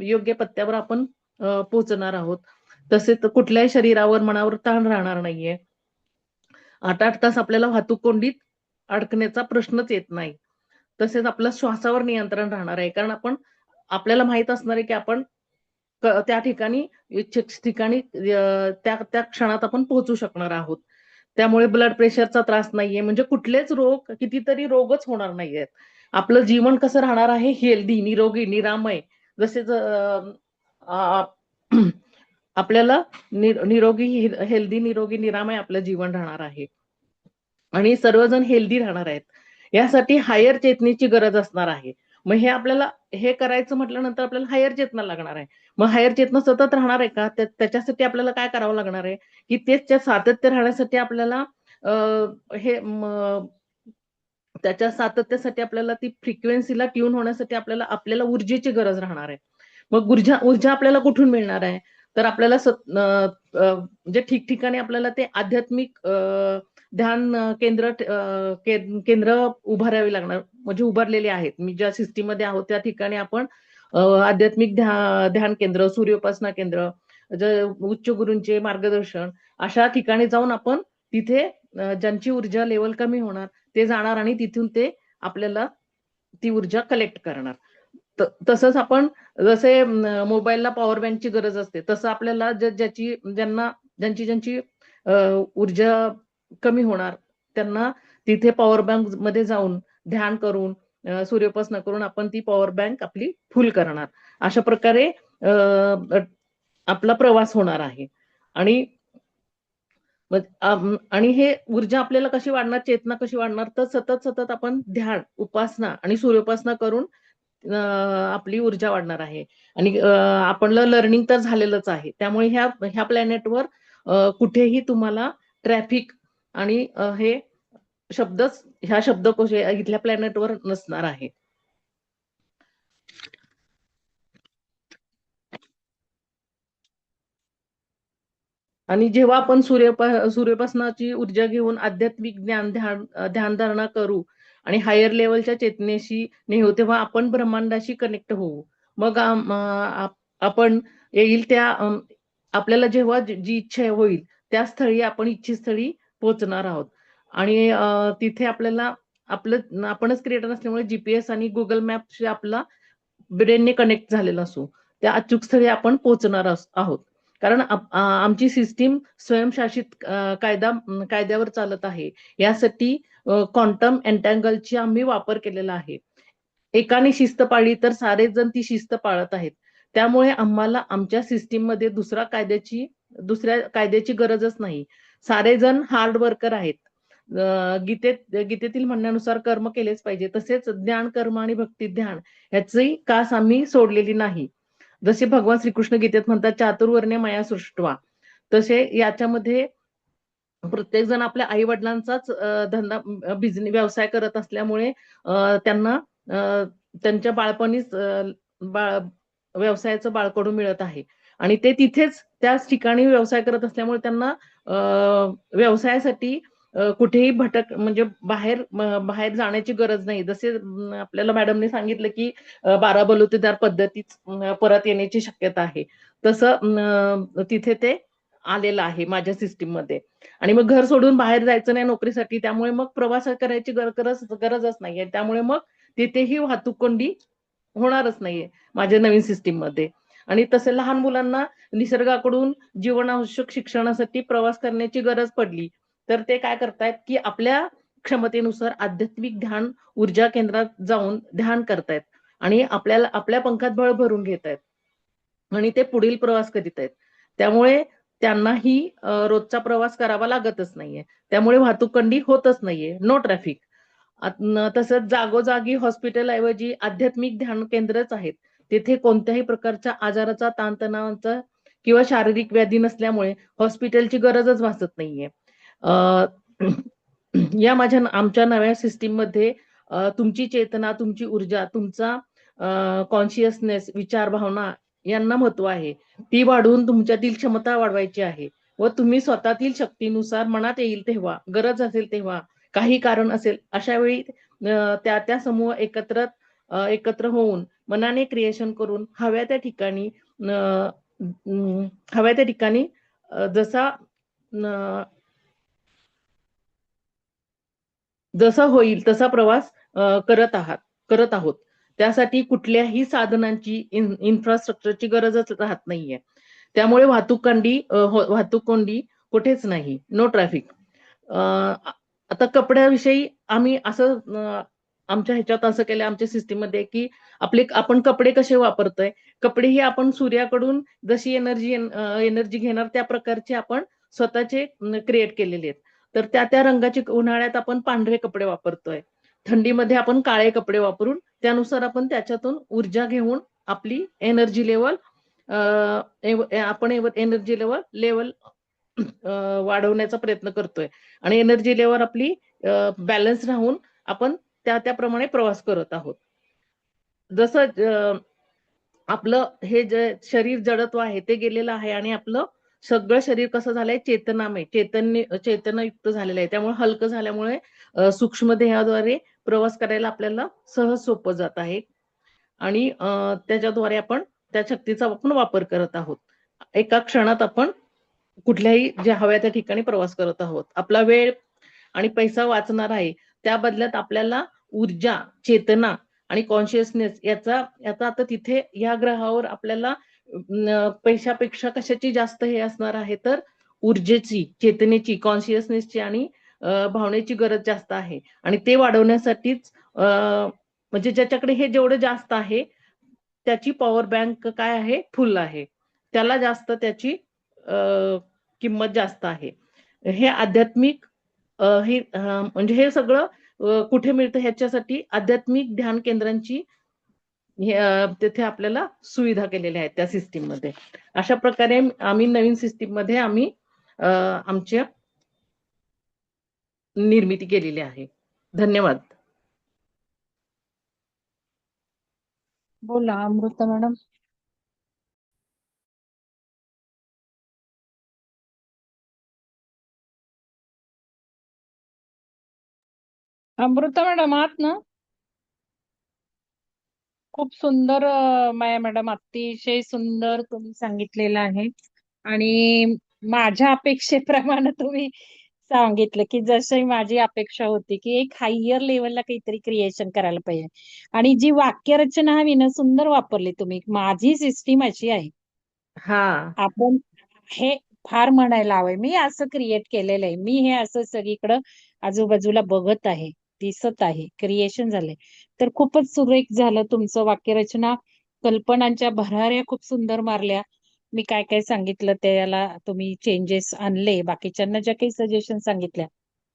योग्य पत्त्यावर आपण पोहोचणार आहोत. तसेच कुठल्याही शरीरावर मनावर ताण राहणार नाहीये. 8-8 तास आपल्याला वाहतूक कोंडीत अडकण्याचा प्रश्नच येत नाही. तसेच आपल्या श्वासावर नियंत्रण राहणार आहे, कारण आपल्याला माहित असणार आहे की आपण त्या ठिकाणी इच्छित ठिकाणी त्या क्षणात आपण पोहोचू शकणार आहोत. त्यामुळे ब्लड प्रेशरचा त्रास नाहीये, म्हणजे कुठलेच रोग, कितीतरी रोगच होणार नाहीयेत. आपलं जीवन कसं राहणार आहे, हेल्दी, निरोगी, निरामय. जसे आपल्याला निरोगी, हेल्दी, निरोगी, निरामय आपलं जीवन राहणार आहे आणि सर्वजण हेल्दी राहणार आहेत. यासाठी हायर चेतनेची गरज असणार आहे. मग हे आपल्याला हे करायचं म्हटल्यानंतर आपल्याला हायर चेतना लागणार आहे. मग हायर चेतना सतत राहणार आहे का? त्याच्यासाठी आपल्याला काय करावं लागणार आहे की त्याच्या सातत्य राहण्यासाठी आपल्याला त्याच्या सातत्यासाठी आपल्याला ती फ्रिक्वेन्सीला ट्यून होण्यासाठी आपल्याला ऊर्जेची गरज राहणार आहे. मग ऊर्जा आपल्याला कुठून मिळणार आहे? तर आपल्याला म्हणजे ठिकठिकाणी आपल्याला ते आध्यात्मिक ध्यान केंद्र उभारावी लागणार, म्हणजे उभारलेले आहेत. मी ज्या सिस्टीम मध्ये आहोत त्या ठिकाणी आपण आध्यात्मिक ध्यान केंद्र, सूर्योपासना केंद्र, उच्च गुरूंचे मार्गदर्शन अशा ठिकाणी जाऊन आपण तिथे ज्यांची ऊर्जा लेवल कमी होणार ते जाणार आणि तिथून ते आपल्याला ती ऊर्जा कलेक्ट करणार. तसंच आपण जसे मोबाईलला पॉवर बँकची गरज असते, तसं आपल्याला ज्यांची ऊर्जा कमी होणार त्यांना तिथे पॉवर बँक मध्ये जाऊन ध्यान करून सूर्योपासना करून आपण ती पॉवर बँक आपली फुल करणार. अशा प्रकारे आपला प्रवास होणार आहे. आणि हे ऊर्जा आपल्याला कशी वाढणार, चेतना कशी वाढणार, तर सतत आपण ध्यान, उपासना आणि सूर्योपासना करून आपली ऊर्जा वाढणार आहे. आणि आपलं लर्निंग तर झालेलंच आहे, त्यामुळे ह्या प्लॅनेटवर कुठेही तुम्हाला ट्रॅफिक आणि ह्या शब्दकोश इथल्या प्लॅनेटवर नसणार आहे. आणि जेव्हा आपण सूर्योपासनाची ऊर्जा घेऊन आध्यात्मिक ध्यानधारणा करू आणि हायर लेवलच्या चेतनेशी नेऊ, तेव्हा आपण ब्रह्मांडाशी कनेक्ट होऊ. मग आपण येईल त्या आपल्याला जेव्हा जी इच्छा होईल त्या स्थळी आपण इच्छित स्थळी पोहोचणार आहोत. आणि तिथे आपल्याला आपणच क्रिएटर असल्यामुळे जीपीएस आणि गुगल मॅपशी आपला ब्रेनने कनेक्ट झालेला असू, त्या अचूक स्थळी आपण पोहोचणार आहोत. कारण आमची सिस्टीम स्वयंशासित कायद्यावर चालत आहे. यासाठी क्वांटम एन्टँगलची आम्ही वापर केलेला आहे. एकाने शिस्त पाळली तर सारे जण ती शिस्त पाळत आहेत. त्यामुळे आम्हाला आमच्या सिस्टीम मध्ये दुसऱ्या कायद्याची गरजच नाही. सारे जण हार्ड वर्कर आहेत. गीतेतील म्हणण्यानुसार कर्म केलेच पाहिजे. तसेच ज्ञान कर्म आणि भक्ती ध्यान ह्याची कास आम्ही सोडलेली नाही. जसे भगवान श्रीकृष्ण गीतेत म्हणतात, चातुर्वर्ण्य मया सृष्ट्वा, तसे याच्यामध्ये प्रत्येक जण आपल्या आई वडिलांचाच धंदा व्यवसाय करत असल्यामुळे त्यांना त्यांच्या बाळपणीच व्यवसायाचं बाळकडू मिळत आहे. आणि ते तिथेच त्याच ठिकाणी व्यवसाय करत असल्यामुळे त्यांना व्यवसायासाठी कुठेही म्हणजे बाहेर जाण्याची गरज नाही. जसे आपल्याला मॅडमने सांगितलं की 12 बलुतेदार पद्धतीच परत येण्याची शक्यता आहे. तसं तिथे ते आलेलं आहे माझ्या सिस्टीम मध्ये. आणि मग घर सोडून बाहेर जायचं नाही नोकरीसाठी, त्यामुळे मग प्रवास करायची गरजच नाहीये. त्यामुळे मग तिथेही वाहतूक कोंडी होणारच नाहीये माझ्या नवीन सिस्टीम मध्ये. आणि तसे लहान मुलांना निसर्गाकडून जीवनावश्यक शिक्षणासाठी प्रवास करण्याची गरज पडली तर ते काय करतायत की आपल्या क्षमतेनुसार आध्यात्मिक ध्यान ऊर्जा केंद्रात जाऊन ध्यान करतायत आणि आपल्या पंखात बळ भरून घेत आहेत आणि ते पुढील प्रवास करीत आहेत. त्यामुळे त्यांनाही रोजचा प्रवास करावा लागतच नाहीये. त्यामुळे वाहतूक कोंडी होतच नाहीये. No traffic. तसंच जागोजागी हॉस्पिटल ऐवजी आध्यात्मिक ध्यान केंद्रच आहेत. तिथे कोणत्याही प्रकारच्या आजाराचा, ताणतणावाचा किंवा शारीरिक व्याधी नसल्यामुळे हॉस्पिटलची गरजच भासत नाहीये. आमच्या नव्या सिस्टीम मध्ये तुमची चेतना, तुमची ऊर्जा, तुमचा कॉन्शियसनेस, विचार, भावना यांना महत्व आहे. ती वाढवून तुमच्यातील क्षमता वाढवायची आहे व तुम्ही स्वतःतील शक्तीनुसार मनात येईल तेव्हा, गरज असेल तेव्हा, काही कारण असेल अशा वेळी त्या समूह एकत्र होऊन मनाने क्रिएशन करून हव्या त्या ठिकाणी जसा होईल तसा प्रवास करत आहोत. त्यासाठी कुठल्याही साधनांची, इन्फ्रास्ट्रक्चरची गरजच राहत नाहीये. त्यामुळे वाहतूक कोंडी कुठेच नाही. No traffic. आता कपड्याविषयी आम्ही आमच्या ह्याच्यात असं केलं आमच्या सिस्टीम मध्ये की आपण कपडे कसे वापरतोय, कपडे ही आपण सूर्याकडून जशी एनर्जी घेणार त्या प्रकारचे आपण स्वतःचे क्रिएट केलेले आहेत. तर त्या रंगाचे उन्हाळ्यात आपण पांढरे कपडे वापरतोय, थंडीमध्ये आपण काळे कपडे वापरून त्यानुसार आपण त्याच्यातून ऊर्जा घेऊन आपली एनर्जी लेवल वाढवण्याचा प्रयत्न करतोय आणि एनर्जी लेवल आपली बॅलन्स राहून आपण त्याप्रमाणे प्रवास करत आहोत. जसं आपलं हे जे शरीर जडत्व आहे ते गेलेलं आहे आणि आपलं सगळं शरीर कसं झालंय, चैतन्ययुक्त झालेलं आहे. त्यामुळे हलकं झाल्यामुळे सूक्ष्म देहाद्वारे प्रवास करायला आपल्याला सहज सोपं जात आहे आणि त्याच्याद्वारे आपण त्या शक्तीचा आपण वापर करत आहोत. एका क्षणात आपण कुठल्याही ज्या हव्या त्या ठिकाणी प्रवास करत आहोत. आपला वेळ आणि पैसा वाचणार आहे. त्या बदल्यात आपल्याला ऊर्जा, चेतना आणि कॉन्शियसनेस याचा आता तिथे या ग्रहावर आपल्याला पैशापेक्षा कशाची जास्त हे असणार आहे तर ऊर्जेची, चेतनेची, कॉन्शियसनेसची आणि भावनेची गरज जास्त आहे. आणि ते वाढवण्यासाठीच म्हणजे ज्याच्याकडे हे जेवढं जास्त आहे त्याची पॉवर बँक काय आहे, फुल आहे, त्याला जास्त त्याची किंमत जास्त आहे. हे आध्यात्मिक म्हणजे हे सगळं कुठे मिळतं ह्याच्यासाठी आध्यात्मिक ध्यान केंद्रांची तिथे आपल्याला सुविधा केलेल्या आहेत त्या सिस्टीम मध्ये. अशा प्रकारे आम्ही नवीन सिस्टीम मध्ये आम्ही आमच्या निर्मिती केलेली आहे. धन्यवाद. बोला अमृता मॅडम. अमृता मॅडम आहात ना? खूप सुंदर माया मॅडम, अतिशय सुंदर तुम्ही सांगितलेलं आहे आणि माझ्या अपेक्षेप्रमाणे तुम्ही सांगितलं की जशी माझी अपेक्षा होती की एक हायर लेवलला काहीतरी क्रिएशन करायला पाहिजे आणि जी वाक्यरचना हवी ना सुंदर वापरली तुम्ही. माझी सिस्टीम अशी आहे, हा, आपण हे फार म्हणायला हवंय, मी असं क्रिएट केलेलं आहे, मी हे असं सगळीकडं आजूबाजूला बघत आहे, दिसत आहे, क्रिएशन झालंय. तर खूपच सुरेख झालं तुमचं. वाक्यरचना कल्पनांच्या भराऱ्या खूप सुंदर मारल्या. मी काय काय सांगितलं त्याला तुम्ही चेंजेस आणले, बाकीच्यांना ज्या काही सजेशन सांगितल्या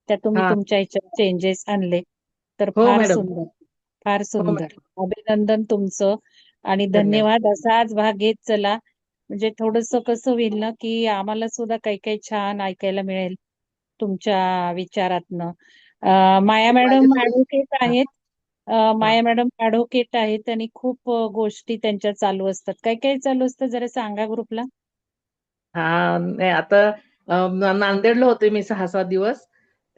त्या तुम्ही हा. तुमच्या ह्याच्यात चेंजेस आणले. तर हो फार मॅडम. सुंदर, फार हो सुंदर. मॅडम. अभिनंदन तुमचं आणि धन्यवाद. धन्यवाद. असाच भाग घेत चला, म्हणजे थोडस कसं होईल ना की आम्हाला सुद्धा काही काही छान ऐकायला मिळेल तुमच्या विचारातनं. माया माझे मॅडम थोडे ऍडव्होकेट हा, आहेत. हा. माया मॅडम ऍडव्होकेट आहेत आणि खूप गोष्टी त्यांच्या चालू असतात. काय काय चालू असतं जरा सांगा ग्रुपला. हा, नाही आता नांदेडला होते मी 6-7 दिवस.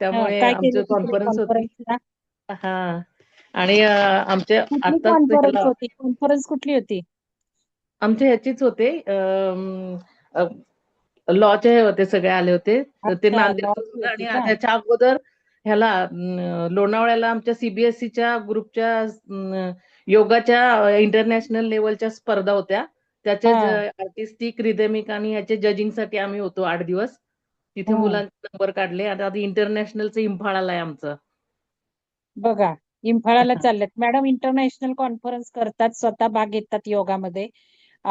त्यामुळे काय केलं आमची तिकडे कॉन्फरन्स होती. कॉन्फरन्सला? हा. आणि आमच्या कुठली आताच कॉन्फरन्स ह्याला होती? कॉन्फरन्स कुठली होती? आमच्या ह्याचीच होते, लॉचे होते, सगळे आले होते. तर ते अच्छा, नांदेडचं लॉची होतं. होती आणि का? त्याच्या अगोदर ह्याला लोणावळ्याला आमच्या सीबीएसईच्या ग्रुपच्या योगाच्या इंटरनॅशनल लेवलच्या स्पर्धा होत्या. त्याचे हा. आर्टिस्टिक, रिदमिक आणि ह्याचे जजिंगसाठी आम्ही होतो 8 दिवस. तिथे हम्म. मुलांचे नंबर काढले. आता आधी इंटरनॅशनलचं इम्फाळाला आहे आमचं. बघा, इम्फाळाला चाललेत मॅडम. इंटरनॅशनल कॉन्फरन्स करतात, स्वतः भाग घेतात योगामध्ये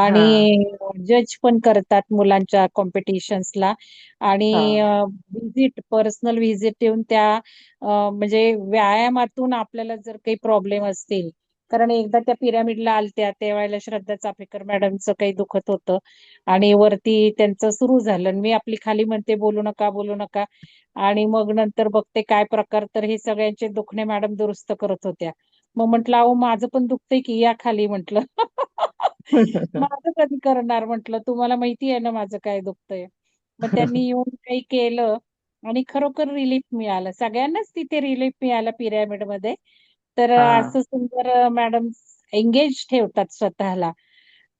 हा आणि जज पण करतात मुलांच्या कॉम्पिटिशन्सला. आणि हा व्हिजिट, पर्सनल व्हिजिट येऊन त्या म्हणजे व्यायामातून आपल्याला जर काही प्रॉब्लेम असतील, कारण एकदा त्या पिरामिडला आलत्या त्यावेळेला श्रद्धा चाफेकर मॅडमचं काही दुखत होतं आणि वरती त्यांचं सुरू झालं आणि मी आपली खाली म्हणते बोलू नका बोलू नका. आणि मग नंतर बघते काय प्रकार, तर हे सगळ्यांचे दुखणे मॅडम दुरुस्त करत होत्या. मग म्हटलं अहो माझं पण दुखतंय की, या खाली म्हटलं. माझं कधी करणार म्हटलं, तुम्हाला माहिती आहे ना माझं काय दुखतंय. मग त्यांनी येऊन काही केलं आणि खरोखर रिलीफ मिळालं, सगळ्यांनाच तिथे रिलीफ मिळालं पिरॅमिडमध्ये. तर हा असं सुंदर मॅडम एंगेज ठेवतात स्वतःला.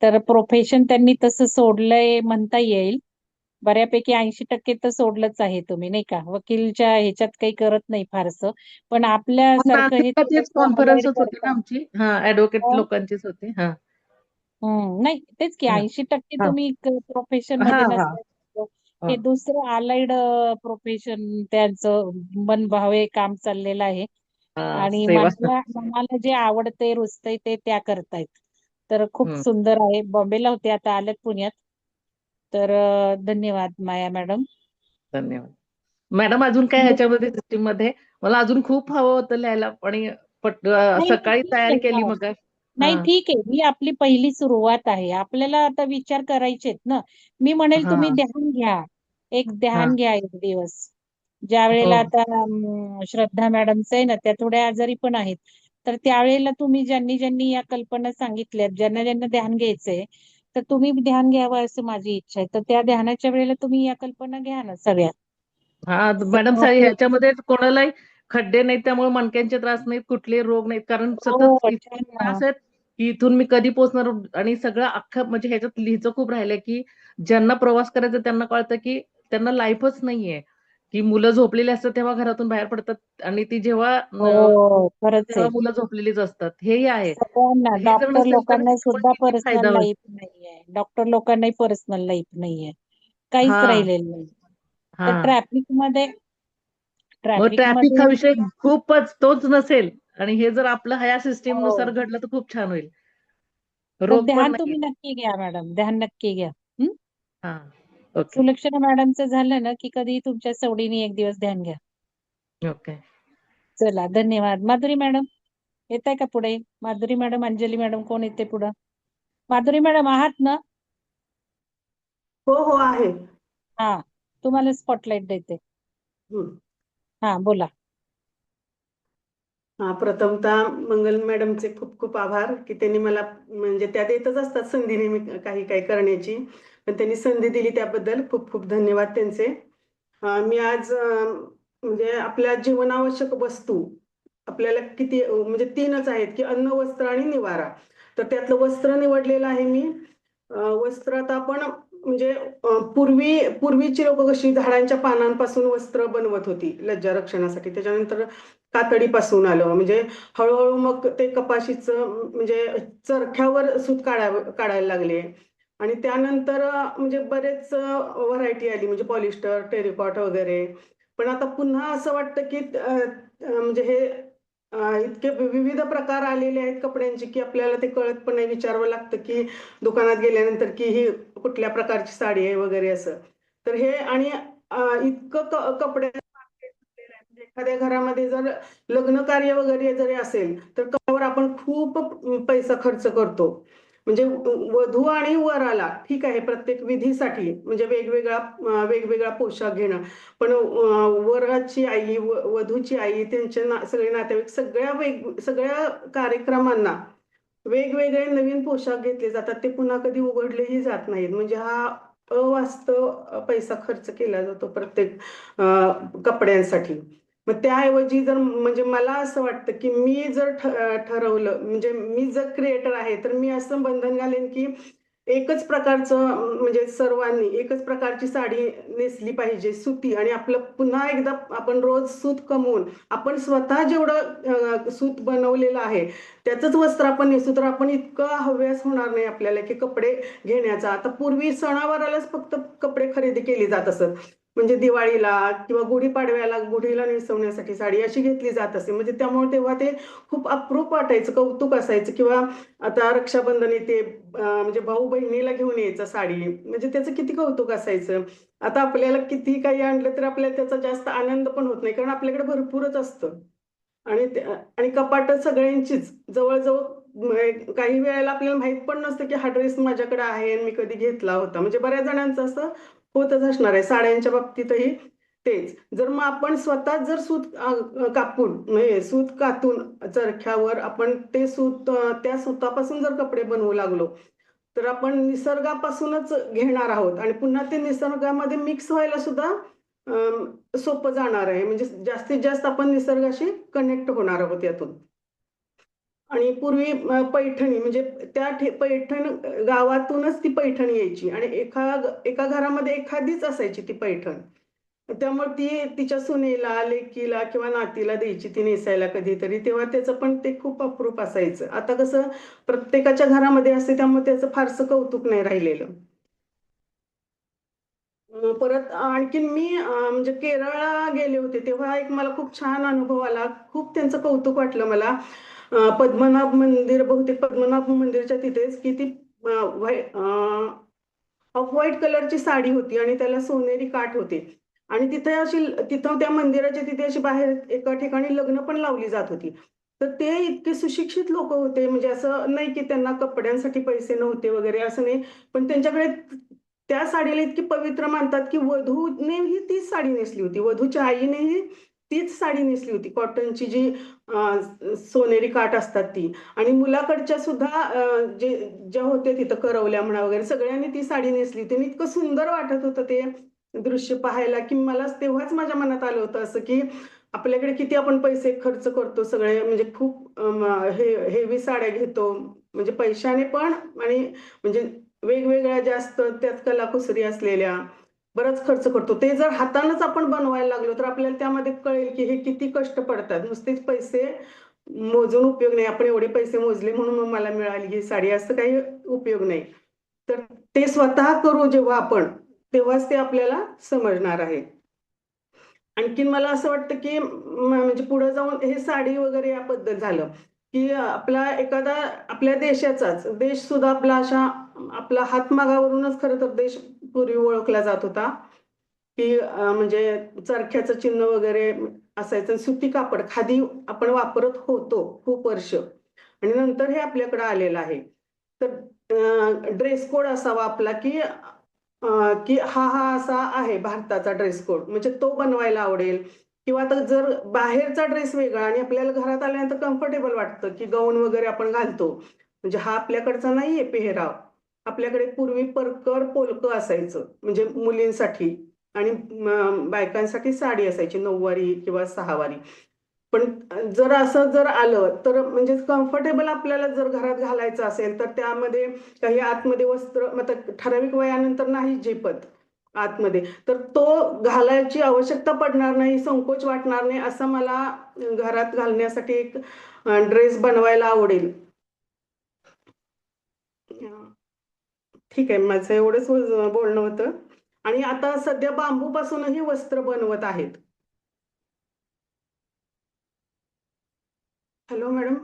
तर प्रोफेशन त्यांनी तसं सोडलंय म्हणता येईल. बऱ्यापैकी 80% तर सोडलंच आहे तुम्ही, नाही का? वकीलच्या ह्याच्यात काही करत नाही फारसं, पण आपल्यासारखं हे नांदेडला तेच थोडंसं अवॉइड कॉन्फरन्सच होती ना करतात. आमची. हा, ऍडव्होकेट हो. लोकांचीच होती. हा नाही तेच की हा 80% हा तुम्ही प्रोफेशन हा मध्ये हा नसल्यास हा हे दुसरं अलाइड प्रोफेशन त्यांचं मनभावे काम चाललेलं आहे. हा, आणि सेवा. मनाला जे आवडतंय रुचतंय ते त्या करतायत. तर खूप हम्म, सुंदर आहे. बॉम्बेला होते, आता आल्यात पुण्यात. तर धन्यवाद माया मॅडम. धन्यवाद मॅडम. अजून काय ह्याच्यामध्ये सिस्टीम मध्ये मला अजून खूप हवं होतं लिहायला, आणि नाही नाही, सकाळी ठीक तयारी आहे केली ना. मग. नाही हा ठीक आहे, ही आपली पहिली सुरुवात आहे. आपल्याला आता विचार करायचेत ना. मी म्हणेल हा तुम्ही ध्यान घ्या, एक हा ध्यान घ्या एक दिवस. ज्या हो वेळेला आता श्रद्धा मॅडमचं आहे ना, त्या थोड्या आजारी पण आहेत. तर त्यावेळेला तुम्ही ज्यांनी ज्यांनी या कल्पना सांगितल्यात, ज्यांना ज्यांना ध्यान घ्यायचंय, तर तुम्ही ध्यान घ्यावं असं माझी इच्छा आहे. तर त्या ध्यानाच्या वेळेला तुम्ही या कल्पना घ्या ना सगळ्या. हा मॅडम, ह्याच्यामध्ये कोणालाही खड्डे नाहीत, त्यामुळे मणक्यांचे त्रास नाहीत, कुठले रोग नाहीत. कारण हो, सतत इतके छान ना. त्रास आहेत की इथून मी कधी पोहोचणार. आणि सगळं अख्खं म्हणजे ह्याच्यात लिहायचं खूप राहिलंय की ज्यांना प्रवास करायचा त्यांना कळतं की त्यांना लाईफच नाहीये. की मुलं झोपलेली असतात तेव्हा घरातून बाहेर पडतात, आणि ती जेव्हा हो, खरंच तेव्हा आहे. मुलं झोपलेलीच असतात. हेही आहे. सगळ्यांना, हे जर डॉक्टर नसेल तर लोकांना त्याच्यामुळे सुद्धा किती पर्सनल फायदा होईल. लाईफ नाहीये. डॉक्टर लोकांनाही पर्सनल लाईफ नाहीये. काहीच हा राहिलेलं नाही. हा तर ट्रॅफिकमध्ये मग ट्रॅफिक ट्रॅफिकमध्ये हा विषय खूपच, तोच नसेल आणि हे जर आपलं ह्या सिस्टीम नुसार हो. घडलं तर खूप छान होईल. तर रोग पण ध्यान नाही. तुम्ही नक्की घ्या मॅडम, ध्यान नक्की घ्या. हं? हा ओके सुलक्षणा मॅडमचं झालं ना की कधी तुमच्या सवडीने एक दिवस ध्यान घ्या. ओके. चला, धन्यवाद. माधुरी मॅडम येत आहे का पुढे? माधुरी मॅडम, अंजली मॅडम, कोण येते पुढं? माधुरी मॅडम आहात ना? हो हो आहे. हा, तुम्हाला स्पॉटलाइट देते. हं. हा, बोला. हा, प्रथमतः मंगल मॅडमचे खूप खूप आभार की त्यांनी मला, म्हणजे त्या देतच असतात संधी नेहमी काही काही करण्याची, पण त्यांनी संधी दिली त्याबद्दल खूप खूप धन्यवाद त्यांचे. मी आज म्हणजे आपल्या जीवनावश्यक वस्तू आपल्याला किती म्हणजे 3च आहेत की अन्न, वस्त्र आणि निवारा. तर त्यातलं वस्त्र निवडलेलं आहे मी. वस्त्रात आपण म्हणजे पूर्वीची लोक कशी झाडांच्या पानांपासून वस्त्र बनवत होती लज्जा रक्षणासाठी. त्याच्यानंतर कातडीपासून आलं, म्हणजे हळूहळू मग ते कपाशीचं म्हणजे चरख्यावर सूत काढायला लागले. आणि त्यानंतर म्हणजे बरेच व्हरायटी आली, म्हणजे पॉलिस्टर, टेरिकॉट वगैरे. पण आता पुन्हा असं वाटतं की म्हणजे हे इतके विविध प्रकार आलेले आहेत कपड्यांचे की आपल्याला ते कळत पण नाही. विचारावं लागतं की दुकानात गेल्यानंतर की ही कुठल्या प्रकारची साडी आहे वगैरे असं. तर हे आणि इतकं कपडे म्हणजे एखाद्या घरामध्ये जर लग्न कार्य वगैरे जरी असेल तर त्यावर आपण खूप पैसा खर्च करतो. म्हणजे वधू आणि वराला ठीक आहे प्रत्येक विधीसाठी म्हणजे वेगवेगळा पोशाख घेणं, पण वराची आई, वधूची आई, त्यांचे सगळे नातेवाईक सगळ्या कार्यक्रमांना वेगवेगळे नवीन पोशाख घेतले जातात. ते पुन्हा कधी उघडलेही जात नाहीत. म्हणजे हा अवास्तव पैसा खर्च केला जातो प्रत्येक कपड्यांसाठी. मग त्याऐवजी जर म्हणजे मला असं वाटतं की मी जर ठरवलं, म्हणजे मी जर क्रिएटर आहे तर मी असं बंधन घालेन की एकच प्रकारचं म्हणजे सर्वांनी एकच प्रकारची साडी नेसली पाहिजे सुती, आणि आपलं पुन्हा एकदा आपण रोज सूत कमवून आपण स्वतः जेवढं सूत बनवलेलं आहे त्याचंच वस्त्र आपण नेसू तर आपण इतकं हव्यास होणार नाही आपल्याला की कपडे घेण्याचा. आता पूर्वी सणावारालाच फक्त कपडे खरेदी केली जात असत, म्हणजे दिवाळीला किंवा गुढीपाडव्याला गुढीला नेसवण्यासाठी साडी अशी घेतली जात असे. म्हणजे त्यामुळे तेव्हा ते खूप अप्रूप वाटायचं, कौतुक असायचं. किंवा आता रक्षाबंधन येते, म्हणजे भाऊ बहिणीला घेऊन यायचं साडी, म्हणजे त्याचं किती कौतुक असायचं. आता आपल्याला किती काही आणलं तर आपल्याला त्याचा जास्त आनंद पण होत नाही, कारण आपल्याकडे भरपूरच असतं. आणि कपाट सगळ्यांचीच जवळजवळ काही वेळेला आपल्याला माहित पण नसतं की हा ड्रेस माझ्याकडे आहे आणि मी कधी घेतला होता. म्हणजे बऱ्याच जणांचं असं होतच असणार आहे. साड्यांच्या बाबतीतही तेच. जर मग आपण स्वतः जर सूत कापून म्हणजे सूत कातून चरख्यावर आपण ते सूत त्या सुतापासून जर कपडे बनवू लागलो तर आपण निसर्गापासूनच घेणार आहोत, आणि पुन्हा ते निसर्गामध्ये मिक्स व्हायला सुद्धा सोपं जाणार आहे. म्हणजे जास्तीत जास्त आपण निसर्गाशी कनेक्ट होणार आहोत यातून. आणि पूर्वी पैठणी म्हणजे पैठण गावातूनच ती पैठणी यायची, आणि एका घरामध्ये एखादीच असायची ती पैठण. त्यामुळे ती तिच्या सुनेला, लेकीला किंवा नातीला द्यायची ती नेसायला कधीतरी. तेव्हा त्याचं पण ते खूप अप्रूप असायचं. आता कसं प्रत्येकाच्या घरामध्ये असते त्यामुळे त्याचं फारसं कौतुक नाही राहिलेलं. परत आणखीन मी म्हणजे केरळला गेले होते तेव्हा एक मला खूप छान अनुभव आला. खूप त्यांचं कौतुक वाटलं मला. पद्मनाभ मंदिर, बहुतेक पद्मनाभ मंदिरच्या तिथेच की ती ऑफ व्हाईट कलरची साडी होती आणि त्याला सोनेरी काठ होते. आणि तिथं त्या मंदिराच्या तिथे अशी बाहेर एका ठिकाणी लग्न पण लावली जात होती. तर ते इतके सुशिक्षित लोक होते, म्हणजे असं नाही की त्यांना कपड्यांसाठी पैसे नव्हते वगैरे, असं नाही. पण त्यांच्याकडे त्या साडीला इतकी पवित्र मानतात की वधूनेही तीच साडी नेसली होती, वधूच्या आईनेही तीच साडी नेसली होती, कॉटनची जी सोनेरी काठ असतात ती. आणि मुलाकडच्या सुद्धा जे ज्या होत्या तिथं करवल्या म्हणा वगैरे सगळ्यांनी ती साडी नेसली होती. आणि इतकं सुंदर वाटत होतं ते दृश्य पाहायला की मला तेव्हाच माझ्या मनात आलं होतं असं की आपल्याकडे किती आपण पैसे खर्च करतो सगळे, म्हणजे खूप हेवी साड्या घेतो, म्हणजे पैशाने पण, आणि म्हणजे वेगवेगळ्या जास्त त्यात कलाकुसरी असलेल्या बराच खर्च करतो. ते जर हातानंच आपण बनवायला लागलो तर आपल्याला त्यामध्ये कळेल की हे किती कष्ट पडतात. नुसतेच पैसे मोजून उपयोग नाही, आपण एवढे पैसे मोजले म्हणून मग मला मिळाली ही साडी असं काही उपयोग नाही. तर ते स्वतः करू जेव्हा आपण, तेव्हाच ते आपल्याला समजणार आहे. आणखीन मला असं वाटतं की म्हणजे पुढे जाऊन हे साडी वगैरे याबद्दल झालं की आपल्या देशाचाच देश सुद्धा आपला हातमागावरूनच खरं तर देश पूर्वी ओळखला जात होता. की म्हणजे चरख्याचं चिन्ह वगैरे असायचं. सुती कापड खादी आपण वापरत होतो खूप वर्ष, आणि नंतर हे आपल्याकडे आलेलं आहे. तर ड्रेस कोड असावा आपला की हा असा आहे भारताचा ड्रेस कोड, म्हणजे तो बनवायला आवडेल. किंवा आता जर बाहेरचा ड्रेस वेगळा आणि आपल्याला घरात आल्यानंतर कम्फर्टेबल वाटतं की गाऊन वगैरे आपण घालतो, म्हणजे हा आपल्याकडचा नाहीये पेहराव. आपल्याकडे पूर्वी परकर पोलकं असायचं म्हणजे मुलींसाठी, आणि बायकांसाठी साडी असायची 9वारी किंवा 6वारी. पण जर आलं तर म्हणजे कम्फर्टेबल आपल्याला जर घरात घालायचं असेल तर त्यामध्ये काही आतमध्ये वस्त्र मतलब ठराविक वयानंतर नाही झेपत आतमध्ये, तर तो घालायची आवश्यकता पडणार नाही, संकोच वाटणार नाही, असं मला घरात घालण्यासाठी एक ड्रेस बनवायला आवडेल. ठीक आहे, माझं एवढंच बोलणं होतं. आणि आता सध्या बांबूपासूनही वस्त्र बनवत आहेत. Hello madam.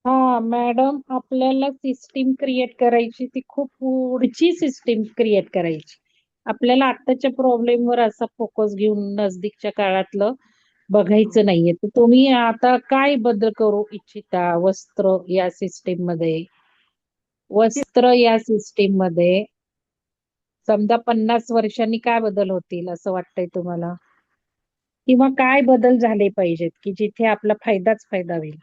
हा मॅडम, आपल्याला सिस्टीम क्रिएट करायची, ती खूप पुढची सिस्टीम क्रिएट करायची. आपल्याला आत्ताच्या प्रॉब्लेमवर असा फोकस घेऊन नजदीकच्या काळातलं बघायचं नाहीये. तर तुम्ही आता काय बदल करू इच्छिता वस्त्र या सिस्टीम मध्ये समजा 50 वर्षांनी काय बदल होतील असं वाटतंय तुम्हाला? किंवा काय बदल झाले पाहिजेत की जिथे आपला फायदाच फायदा होईल?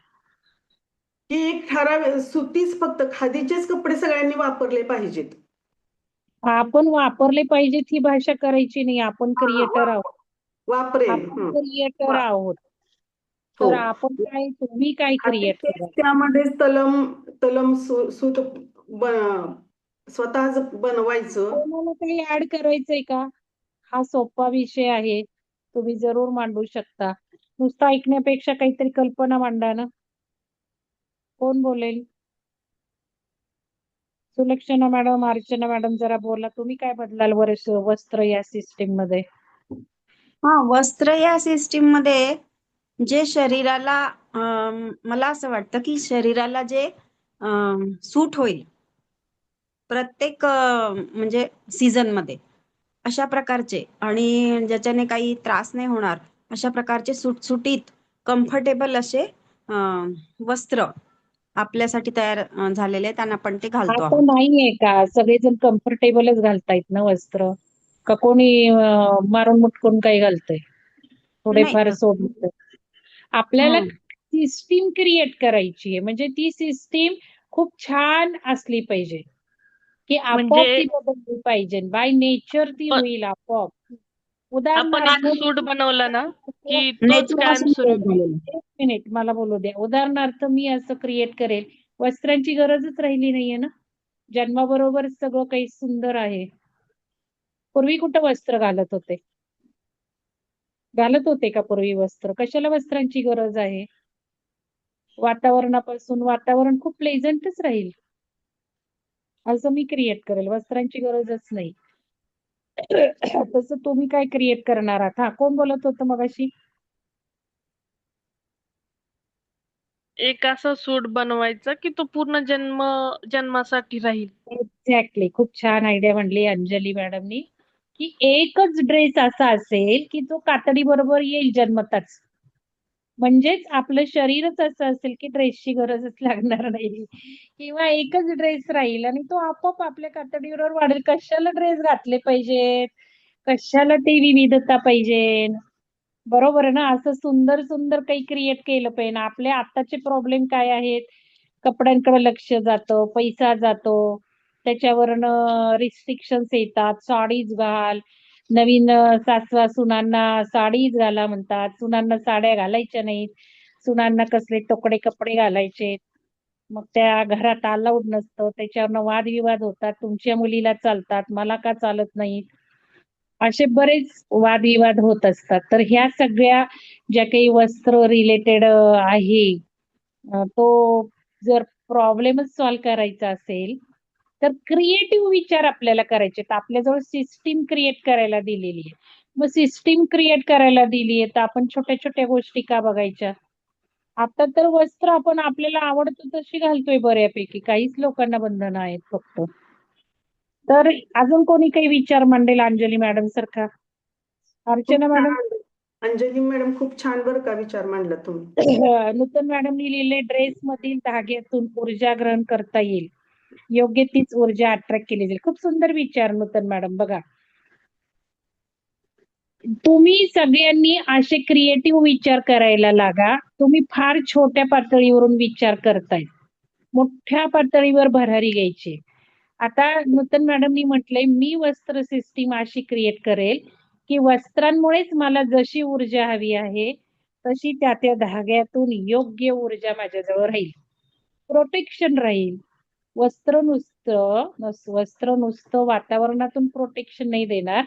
की एक सुतीच फक्त खादीचेच कपडे सगळ्यांनी वापरले पाहिजेत. आपण वापरले पाहिजेत ही भाषा करायची नाही. आपण हा, क्रिएटर आहोत. वापरेल. आपण क्रिएटर वा- आहोत. हो. तर आपण काय, तुम्ही काय आणि क्रिएट तेच करा. त्यामध्ये तलम तलम सूत स्वतःच बनवायचं. कोणाला काही ऍड करायचंय का? हा सोपा विषय आहे. तुम्ही जरूर मांडू शकता. नुसतं ऐकण्यापेक्षा काहीतरी कल्पना मांडा ना. कोण बोलेल? सुलक्षणा मॅडम, अर्चना मॅडम जरा बोला. तुम्ही काय बदलाल वस्त्र या सिस्टीम मध्ये? वस्त्र या सिस्टीम मध्ये जे शरीराला मला असं वाटतं की शरीराला जे सूट होईल प्रत्येक म्हणजे सीझन मध्ये अशा प्रकारचे आणि ज्याच्याने काही त्रास नाही होणार अशा प्रकारचे सुटसुटीत कम्फर्टेबल असे वस्त्र आपल्यासाठी तयार झालेले आहेत आणि आपण ते घालतो आता आहोत. नाहीये का सगळेजण कम्फर्टेबलच घालतायत ना वस्त्र? का कोणी मारून मुटकून काही घालतंय? नाही थोडेफार सोडलं. आपल्याला हं. सिस्टीम क्रिएट करायची आहे. म्हणजे ती सिस्टीम खूप छान असली पाहिजे, की आपोआप म्हणजे ती बदलली पाहिजे. बाय नेचर ती प- होईल आपोआप. आपण एक उदाहरणार्थ सूट बनवला ना की तोच नेचर पासून तयार कायमस्वरूपी. झालेलं. एक मिनिट मला बोलू द्या. उदाहरणार्थ मी असं क्रिएट करेल, वस्त्रांची गरजच राहिली नाहीये ना. जन्माबरोबर सगळं काही सुंदर आहे. पूर्वी कुठं वस्त्र घालत होते? घालत होते का पूर्वी वस्त्र? कशाला वस्त्रांची गरज आहे? वातावरणापासून वातावरण खूप प्लेझंटच राहील. असं मी क्रिएट करेल. वस्त्रांची गरजच नाही. तसं तुम्ही काय क्रिएट करणार आहात? हा, कोण बोलत होतं मगाशी? एक असा सूट बनवायचा की तो पूर्ण जन्मासाठी राहील. एक्झॅक्टली. खूप छान आयडिया म्हणली अंजली मॅडमनी, की एकच ड्रेस असा असेल की तो कातडी बरोबर येईल जन्मताच. म्हणजेच आपलं शरीरच असं असेल की ड्रेसची गरजच लागणार नाही, किंवा एकच ड्रेस राहील आणि तो आपोआप आपल्या कातडीवर वाढेल. कशाला ड्रेस घातले पाहिजेत? कशाला ते विविधता पाहिजे? बरोबर आहे ना. असं सुंदर सुंदर काही क्रिएट केलं पाहिजे ना. आपले आत्ताचे प्रॉब्लेम काय आहेत? कपड्यांकडे लक्ष जातं, पैसा जातो, त्याच्यावरनं रिस्ट्रिक्शन्स येतात. साडीच घाल, नवीन सासवा सुनांना साडीच घाला म्हणतात, सुनांना साड्या घालायच्या नाहीत, सुनांना कसले तोकडे कपडे घालायचे, मग त्या घरात अलाउड नसतं, त्याच्यावरनं वादविवाद होतात. तुमच्या मुलीला चालतात, मला का चालत नाहीत, असे बरेच वादविवाद होत असतात. तर ह्या सगळ्या ज्या काही वस्त्र रिलेटेड आहे, तो जर प्रॉब्लेमच सॉल्व्ह करायचा असेल तर क्रिएटिव्ह विचार आपल्याला करायचे. तर आपल्याजवळ सिस्टीम क्रिएट करायला दिलेली आहे. मग सिस्टीम क्रिएट करायला दिली आहे तर आपण छोट्या छोट्या गोष्टी का बघायच्या? आता तर वस्त्र आपण आपल्याला आवडतं तशी घालतोय बऱ्यापैकी. काहीच लोकांना बंधनं आहेत फक्त. तर अजून कोणी काही विचार मांडेल अंजली मॅडम सारखा? अर्चना खूप मॅडम? छान. अंजली मॅडम खूप छान बरं का विचार मांडला तुम्ही. नूतन मॅडमनी लिहिले ड्रेस मधील धाग्यातून ऊर्जा ग्रहण करता येईल, योग्य तीच ऊर्जा अट्रॅक्ट केली जाईल. खूप सुंदर विचार नूतन मॅडम. बघा, तुम्ही सगळ्यांनी असे क्रिएटिव्ह विचार करायला लागा. तुम्ही फार छोट्या पातळीवरून विचार करताय, मोठ्या पातळीवर भरारी घ्यायची. आता नूतन मॅडमनी म्हटलंय, मी वस्त्र सिस्टीम अशी क्रिएट करेल की वस्त्रांमुळेच मला जशी ऊर्जा हवी आहे तशी त्या त्या धाग्यातून योग्य ऊर्जा माझ्याजवळ राहील, प्रोटेक्शन राहील. वस्त्र नुसतं वातावरणातून प्रोटेक्शन नाही देणार,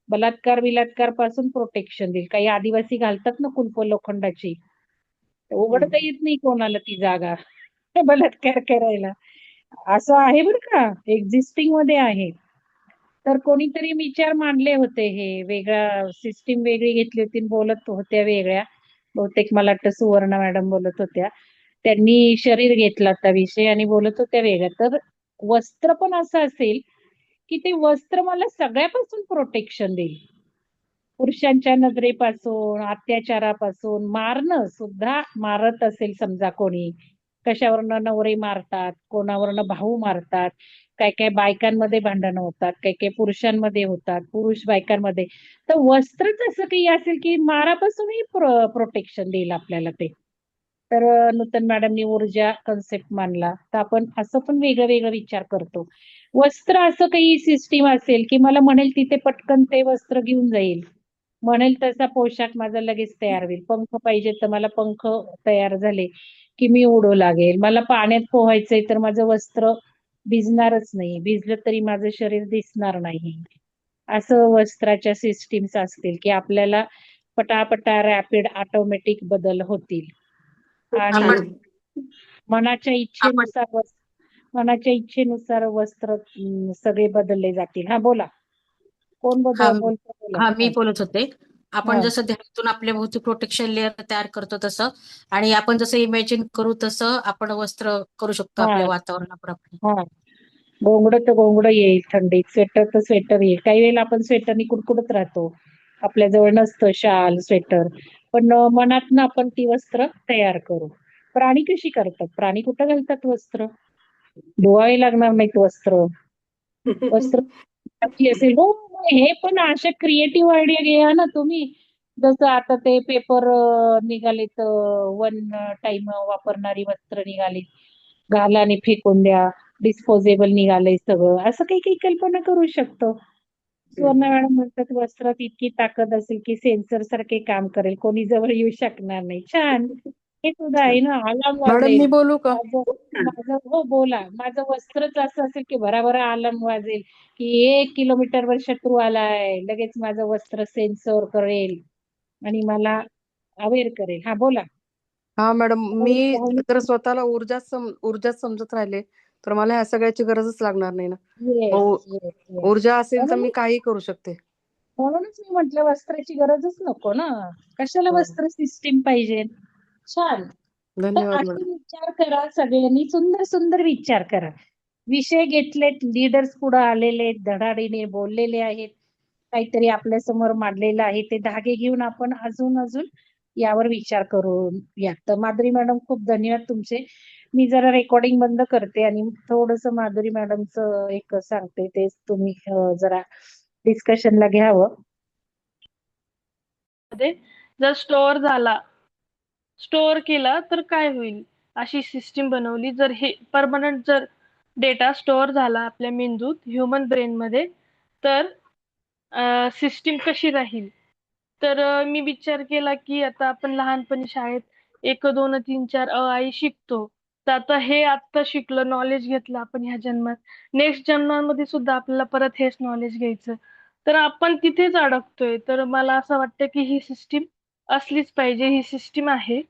बलात्कार पासून प्रोटेक्शन देईल. काही आदिवासी घालतात ना कुलप लोखंडाची, उघडता येत नाही कोणाला ती जागा बलात्कार करायला. असं आहे बरं का, एक्झिस्टिंग मध्ये आहे. तर कोणीतरी विचार मांडले होते, हे वेगळा सिस्टीम वेगळी घेतली होती, बोलत होत्या वेगळ्या. बहुतेक मला वाटतं सुवर्ण मॅडम बोलत होत्या. त्यांनी शरीर घेतला होता विषय आणि बोलत होत्या वेगळ्या. तर वस्त्र पण असं असेल की ते वस्त्र मला सगळ्यापासून प्रोटेक्शन देईल. पुरुषांच्या नजरेपासून, अत्याचारापासून, मारणं सुद्धा मारत असेल समजा कोणी, कशावरनं नवरे मारतात, कोणावरनं भाऊ मारतात, काय काय बायकांमध्ये भांडणं होतात, काय काय पुरुषांमध्ये होतात, पुरुष बायकांमध्ये. तर वस्त्रच असं काही असेल की मारापासूनही प्रोटेक्शन देईल आपल्याला ते. तर नूतन मॅडमनी ऊर्जा कन्सेप्ट मांडला. तर आपण असं पण वेगळं वेगळं विचार करतो. वस्त्र असं काही सिस्टीम असेल की मला म्हणेल तिथे पटकन ते वस्त्र घेऊन जाईल, म्हणेल तसा पोशाख माझा लगेच तयार होईल. पंख पाहिजे तर मला पंख तयार झाले की मी उडू लागेल. मला पाण्यात पोहायचंय तर माझं वस्त्र भिजणारच नाही, भिजलं तरी माझं शरीर दिसणार नाही. असं वस्त्राच्या सिस्टीम्स असतील की आपल्याला पटापटा रॅपिड ऑटोमॅटिक बदल होतील. खूप आणि छान. मनाच्या आपण इच्छेनुसार मनाच्या इच्छेनुसार वस्त्र सगळे बदलले जातील. हा बोला, कोण हा बोलतो बोला. हा मी हा. बोलत होते. आपण हा. जसं ध्यानातून आपल्या भोवती प्रोटेक्शन लेअर तयार करतो तसं, आणि आपण जसं इमॅजिन करू तसं आपण वस्त्र करू शकतो हा. आपल्या वातावरणाप्रमाणे. हा. घोंगडं तर घोंगडं येईल थंडीत, स्वेटर तर स्वेटर येईल. काही वेळेला आपण स्वेटरनी कुडकुडत राहतो, आपल्या जवळ नसतं शाल स्वेटर, पण मनातनं आपण ती वस्त्र तयार करू. प्राणी कशी करतात? प्राणी कुठं घालतात वस्त्र? धुवावे लागणार नाहीत वस्त्र. वस्त्र टाकली असेल हो. हे पण अशा क्रिएटिव्ह आयडिया घ्या ना तुम्ही. जसं आता ते पेपर निघालेत, वन टाइम वापरणारी वस्त्र निघाली, घाला आणि फेकून द्या, डिस्पोजेबल निघालंय सगळं. असं काही काही कल्पना करू शकतो. सुवर्णा मॅडम म्हणतात वस्त्रात इतकी ताकद असेल की सेन्सर सारखे काम करेल, कोणी जवळ येऊ शकणार नाही. छान. हे सुद्धा आहे ना, अलार्म मॅडम मी वाजेल. बोलू का? माझं माझं हो बोला. माझं वस्त्रच असं असेल की भराभरा अलार्म वाजेल की 1 किलोमीटरवर शत्रू आलाय, लगेच माझं वस्त्र सेन्सर करेल आणि मला अवेअर करेल. हा बोला. हा मॅडम, मी जर येस स्वतःला ऊर्जाच समजत राहिले तर मला ह्या सगळ्याची गरजच लागणार नाही ना. मग येस येस. ऊर्जा असेल तर मी म्हणूनच काही करू शकते. म्हणूनच मी म्हटलं वस्त्राची गरजच नको ना. कशाला हो. वस्त्र सिस्टीम पाहिजे? छान. तर धन्यवाद असे मॅडम. विचार करा सगळ्यांनी, सुंदर सुंदर विचार करा. विषय घेतलेत, लीडर्स पुढे आलेले आहेत, धडाडीने बोललेले आहेत, काहीतरी आपल्या समोर मांडलेलं आहे, ते धागे घेऊन आपण अजून अजून यावर विचार करूया. तर माधुरी मॅडम खूप धन्यवाद तुमचे. मी जरा रेकॉर्डिंग बंद करते आणि थोडस माधुरी मॅडमचं एक सांगते, ते तुम्ही जरा डिस्कशनला घ्यावं. मध्ये जर स्टोअर केला तर काय होईल, अशी सिस्टीम बनवली. जर हे परमनंट जर डेटा स्टोअर झाला आपल्या मेंदूत, ह्युमन ब्रेन मध्ये, तर सिस्टीम कशी राहील. तर मी विचार केला की आता आपण लहानपणी शाळेत 1 2 3 4 आई शिकतो. तर आता हे आत्ता शिकलं, नॉलेज घेतलं आपण ह्या जन्मात, नेक्स्ट जन्मामध्ये सुद्धा आपल्याला परत हेच नॉलेज घ्यायचं. तर आपण तिथेच अडकतोय. तर मला असं वाटतं की ही सिस्टीम असलीच पाहिजे. ही सिस्टीम आहे.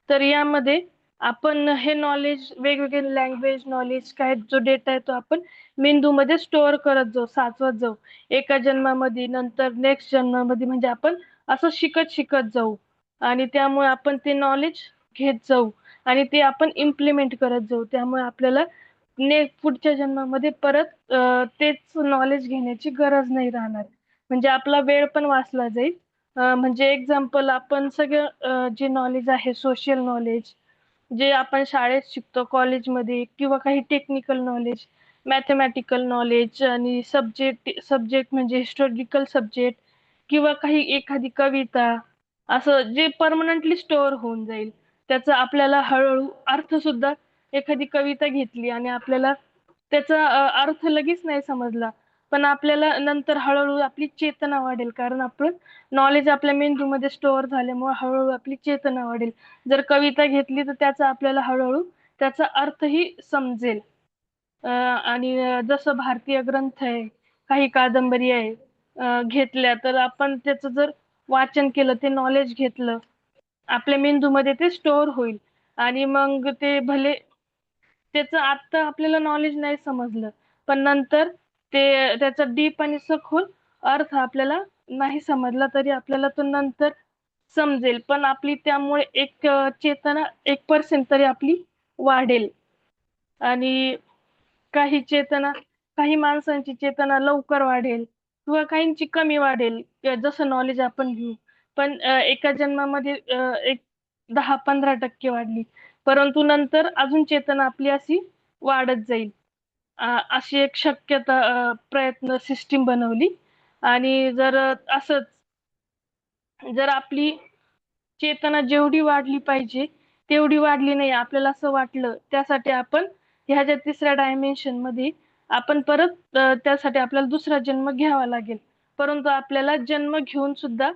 तर यामध्ये आपण हे नॉलेज, वेगवेगळे लँग्वेज नॉलेज, काय जो डेटा आहे तो आपण मेंदूमध्ये स्टोअर करत जाऊ, साचवत जाऊ. एका जन्मामध्ये, नंतर नेक्स्ट जन्मामध्ये, म्हणजे आपण असं शिकत शिकत जाऊ आणि त्यामुळे आपण ते नॉलेज घेत जाऊ आणि ते आपण इम्प्लिमेंट करत जाऊ. त्यामुळे आपल्याला पुढच्या जन्मामध्ये परत तेच नॉलेज घेण्याची गरज नाही राहणार. म्हणजे आपला वेळ पण वाचला जाईल. म्हणजे एक्झाम्पल, आपण सगळं जे नॉलेज आहे, सोशल नॉलेज जे आपण शाळेत शिकतो, कॉलेजमध्ये, किंवा काही टेक्निकल नॉलेज, मॅथमॅटिकल नॉलेज, आणि सब्जेक्ट म्हणजे हिस्टॉरिकल सब्जेक्ट, किंवा काही एखादी कविता, असं जे परमनंटली स्टोअर होऊन जाईल. त्याचा आपल्याला हळूहळू अर्थ सुद्धा, एखादी कविता घेतली आणि आपल्याला त्याचा अर्थ लगेच नाही समजला, पण आपल्याला नंतर हळूहळू आपली चेतना वाढेल, कारण आपण नॉलेज आपल्या मेंदूमध्ये स्टोअर झाल्यामुळे हळूहळू आपली चेतना वाढेल. जर कविता घेतली तर त्याचा आपल्याला हळूहळू त्याचा अर्थही समजेल. आणि जसं भारतीय ग्रंथ आहे, काही कादंबरी आहे, घेतल्या तर आपण त्याचं जर वाचन केलं, ते नॉलेज घेतलं, आपल्या मेंदूमध्ये ते स्टोअर होईल. आणि मग ते भले त्याचं आत्ता आपल्याला नॉलेज नाही समजलं, पण नंतर ते त्याचा डीप आणि सखोल अर्थ आपल्याला नाही समजला तरी आपल्याला तो नंतर समजेल. पण आपली त्यामुळे एक चेतना 1% तरी आपली वाढेल. आणि काही माणसांची चेतना लवकर वाढेल किंवा काहींची कमी वाढेल, जसं नॉलेज आपण घेऊ. पण एका जन्मामध्ये एक 10-15% वाढली, परंतु नंतर अजून चेतना आपली अशी वाढत जाईल. अशी एक शक्यता, प्रयत्न, सिस्टीम बनवली. आणि जर असंच, जर आपली चेतना जेवढी वाढली पाहिजे तेवढी वाढली नाही, आपल्याला असं वाटलं. त्यासाठी आपण ह्याच्या तिसऱ्या डायमेन्शन मध्ये आपण परत त्यासाठी आपल्याला दुसरा जन्म घ्यावा लागेल. परंतु आपल्याला जन्म घेऊन सुद्धा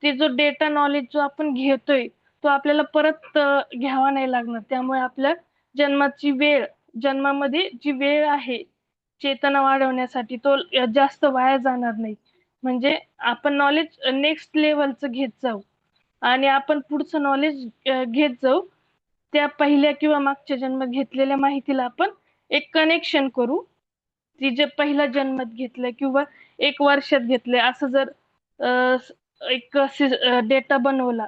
ते जो डेटा नॉलेज जो आपण घेतोय तो आपल्याला परत घ्यावा नाही लागणार. त्यामुळे आपल्या जन्माची वेळ, जन्मामध्ये जी वेळ आहे चेतना वाढवण्यासाठी तो जास्त वाया जाणार नाही. म्हणजे आपण नॉलेज नेक्स्ट लेवलचं घेत जाऊ आणि आपण पुढचं नॉलेज घेत जाऊ. त्या पहिल्या किंवा मागच्या जन्मात घेतलेल्या माहितीला आपण एक कनेक्शन करू. ती जे पहिला जन्मात घेतलंय किंवा 1 वर्षात घेतलंय असं जर एक डेटा बनवला,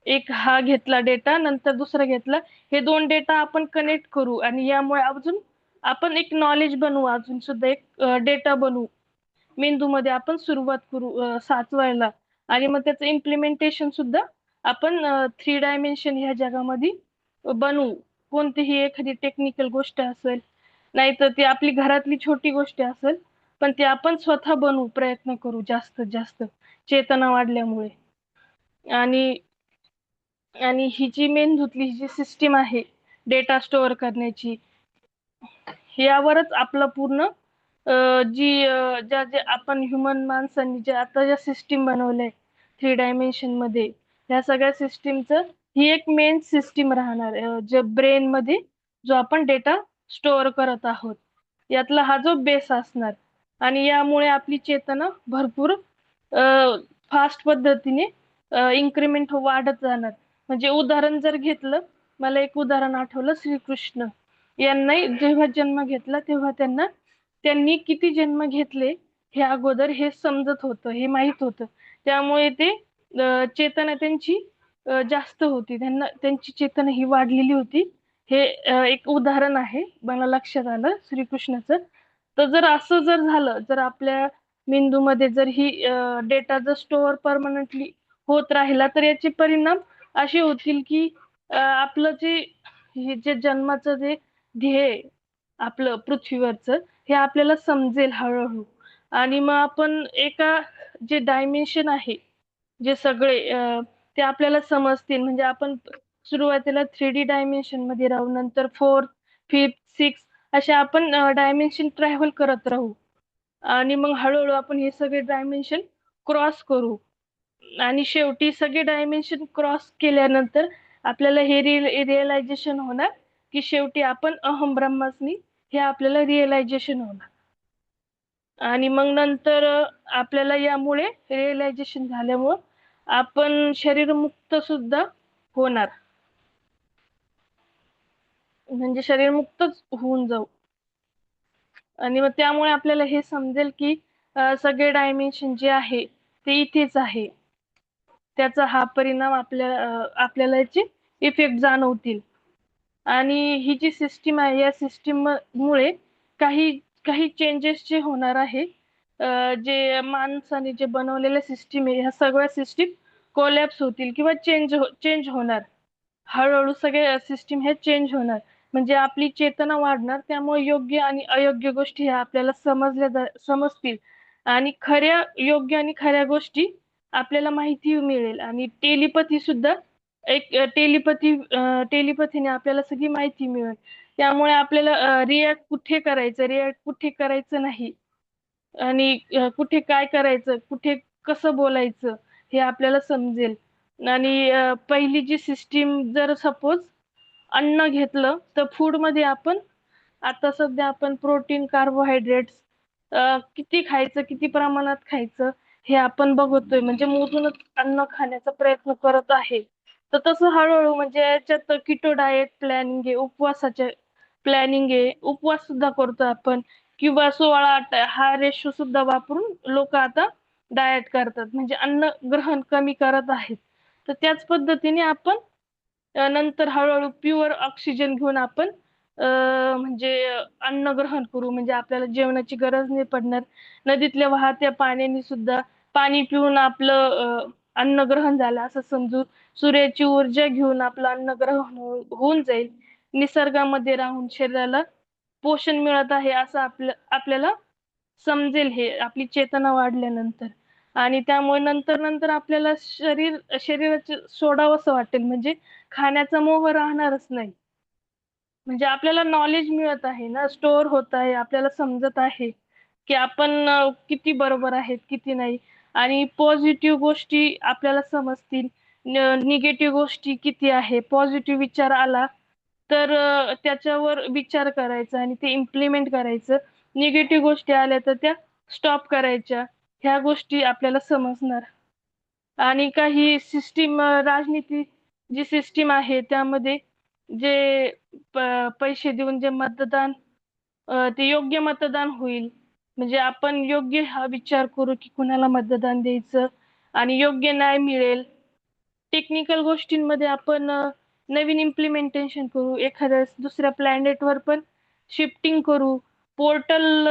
एक हा घेतला डेटा नंतर दुसरा घेतला, हे 2 डेटा आपण कनेक्ट करू आणि यामुळे अजून आपण एक नॉलेज बनवू, अजून सुद्धा एक डेटा बनवू. मेंदूमध्ये आपण सुरुवात करू साचवायला आणि मग त्याचं इम्प्लिमेंटेशन सुद्धा आपण 3 डायमेन्शन ह्या जगामध्ये बनवू. कोणतीही एखादी टेक्निकल गोष्ट असेल, नाहीतर ती आपली घरातली छोटी गोष्ट असेल, पण ती आपण स्वतः बनवू, प्रयत्न करू जास्तीत जास्त चेतना वाढल्यामुळे. आणि आणि ही जी मेंदूतली जी सिस्टीम आहे डेटा स्टोअर करण्याची, यावरच आपलं पूर्ण ज्या आपण ह्युमन माणसांनी जे आता ज्या सिस्टीम बनवल्या 3 डायमेन्शन मध्ये, ह्या सगळ्या सिस्टीमचं ही एक मेन सिस्टीम राहणार जे ब्रेन मध्ये जो आपण डेटा स्टोअर करत आहोत यातला हा जो बेस असणार. आणि यामुळे आपली चेतना भरपूर फास्ट पद्धतीने इन्क्रीमेंट वाढत जाणार. म्हणजे उदाहरण जर घेतलं, मला एक उदाहरण आठवलं, श्रीकृष्ण यांना जेव्हा जन्म घेतला तेव्हा त्यांनी किती जन्म घेतले हे अगोदर हे समजत होतं, हे माहित होतं. त्यामुळे ते चेतना त्यांची जास्त होती, त्यांची चेतना ही वाढलेली होती. हे एक उदाहरण आहे मला लक्षात आलं श्रीकृष्णाचं. तर जर असं जर झालं, जर आपल्या मेंदूमध्ये जर ही डेटा जर स्टोअर परमनंटली होत राहिला तर याचे परिणाम असे होतील की आपलं जे जन्माचं जे ध्येय आपलं पृथ्वीवरचं हे आपल्याला समजेल हळूहळू. आणि मग आपण एका जे डायमेन्शन आहे जे सगळे ते आपल्याला समजतील. म्हणजे आपण सुरुवातीला 3D डायमेन्शन मध्ये राहू, नंतर 4th, 5th, 6th असे आपण डायमेन्शन ट्रॅव्हल करत राहू आणि मग हळूहळू आपण हे सगळे डायमेन्शन क्रॉस करू आणि शेवटी सगळे डायमेन्शन क्रॉस केल्यानंतर आपल्याला हे रिअलायझेशन होणार की शेवटी आपण अहम ब्रह्मास्मी हे आपल्याला रिअलायझेशन होणार. आणि मग नंतर आपल्याला यामुळे रिअलायझेशन झाल्यामुळं आपण शरीरमुक्त सुद्धा होणार, म्हणजे शरीरमुक्तच होऊन जाऊ. आणि मग त्यामुळे आपल्याला हे समजेल की सगळे डायमेन्शन जे आहे ते इथेच आहे. त्याचा हा परिणाम आपल्याला याचे इफेक्ट जाणवतील. आणि ही जी सिस्टीम आहे या सिस्टीम मुळे काही चेंजेस जे होणार आहे, जे माणसाने जे बनवलेल्या सिस्टीम आहे ह्या सगळ्या सिस्टीम कोलॅप्स होतील किंवा चेंज होणार. हळूहळू सगळे सिस्टीम हे चेंज होणार. म्हणजे आपली चेतना वाढणार, त्यामुळे योग्य आणि अयोग्य गोष्टी ह्या आपल्याला समजतील आणि योग्य आणि खऱ्या गोष्टी आपल्याला माहिती मिळेल. आणि टेलिपॅथी सुद्धा एक टेलिपॅथीने आपल्याला सगळी माहिती मिळेल. त्यामुळे आपल्याला रिॲक्ट कुठे करायचं नाही आणि कुठे काय करायचं, कुठे कसं बोलायचं हे आपल्याला समजेल. आणि पहिली जी सिस्टीम जर सपोज अन्न घेतलं तर फूड मध्ये आपण आता सध्या आपण प्रोटीन, कार्बोहायड्रेट्स किती खायचं, किती प्रमाणात खायचं हे आपण बघतोय. म्हणजे मोजूनच अन्न खाण्याचा प्रयत्न करत आहे. तर तसं हळूहळू म्हणजे याच्यात किटो डाएट प्लॅनिंग आहे, उपवासाचे प्लॅनिंग आहे, उपवास सुद्धा करतो आपण किंवा 16-8 हा रेशो सुद्धा वापरून लोक आता डाएट करतात, म्हणजे अन्न ग्रहण कमी करत आहेत. तर त्याच पद्धतीने आपण नंतर हळूहळू प्युअर ऑक्सिजन घेऊन आपण म्हणजे अन्न ग्रहण करू. म्हणजे आपल्याला जेवणाची गरज नाही पडणार. नदीतल्या वाहत्या पाण्याने सुद्धा पाणी पिऊन आपलं अन्न ग्रहण झालं असं समजू. सूर्याची ऊर्जा घेऊन आपलं अन्न ग्रहण होऊन जाईल. निसर्गामध्ये राहून शरीराला पोषण मिळत आहे असं आपल्याला समजेल हे आपली चेतना वाढल्यानंतर. आणि त्यामुळे नंतर नंतर आपल्याला शरीराचे सोडावंसं वाटेल, म्हणजे खाण्याचा मोह राहणारच नाही. म्हणजे आपल्याला नॉलेज मिळत आहे ना, स्टोअर होत आहे, आपल्याला समजत आहे की आपण किती बरोबर आहेत किती नाही, आणि पॉझिटिव्ह गोष्टी आपल्याला समजतील, निगेटिव्ह गोष्टी किती आहे. पॉझिटिव्ह विचार आला तर त्याच्यावर विचार करायचा आणि ते इम्प्लिमेंट करायचं. निगेटिव्ह गोष्टी आल्या तर त्या स्टॉप करायच्या. ह्या गोष्टी आपल्याला समजणार. आणि काही सिस्टीम, राजनीती जी सिस्टीम आहे त्यामध्ये जे पैसे देऊन जे मतदान, ते योग्य मतदान होईल. म्हणजे आपण योग्य हा विचार करू की कुणाला मतदान द्यायचं आणि योग्य न्याय मिळेल. टेक्निकल गोष्टींमध्ये आपण नवीन इम्प्लिमेंटेशन करू, एखाद्या दुसऱ्या प्लॅनेटवर पण शिफ्टिंग करू, पोर्टल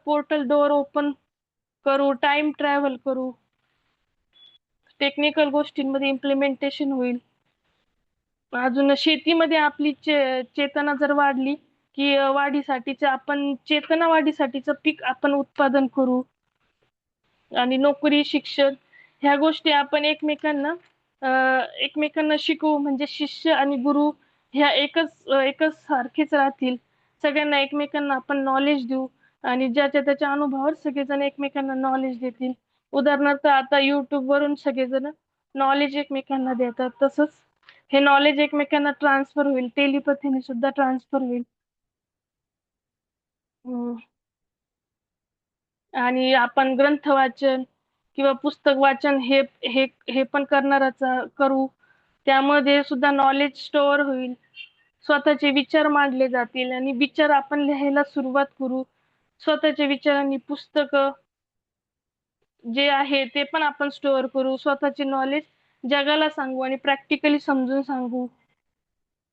पोर्टल डोअर ओपन करू, टाइम ट्रॅव्हल करू. टेक्निकल गोष्टींमध्ये इम्प्लिमेंटेशन होईल. अजून शेतीमध्ये आपली चेतना जर वाढली की वाढीसाठीचं आपण चेतना वाढीसाठीचं पीक आपण उत्पादन करू. आणि नोकरी, शिक्षण ह्या गोष्टी आपण एकमेकांना शिकवू. म्हणजे शिष्य आणि गुरु ह्या एकच सारखेच राहतील. सगळ्यांना एकमेकांना आपण नॉलेज देऊ आणि ज्याच्या त्याच्या अनुभवावर सगळेजण एकमेकांना नॉलेज देतील. उदाहरणार्थ आता युट्यूब वरून सगळेजण नॉलेज एकमेकांना देतात, तसंच हे नॉलेज एकमेकांना ट्रान्सफर होईल, टेलिपॅथीने सुद्धा ट्रान्सफर होईल. आणि आपण ग्रंथ वाचन किंवा पुस्तक वाचन हे हे हे पण करू. त्यामध्ये सुद्धा नॉलेज स्टोअर होईल. स्वतःचे विचार मांडले जातील आणि विचार आपण लिहायला सुरुवात करू. स्वतःच्या विचारांनी पुस्तकं जे आहे ते पण आपण स्टोअर करू. स्वतःचे नॉलेज जगाला सांगू आणि प्रॅक्टिकली समजून सांगू.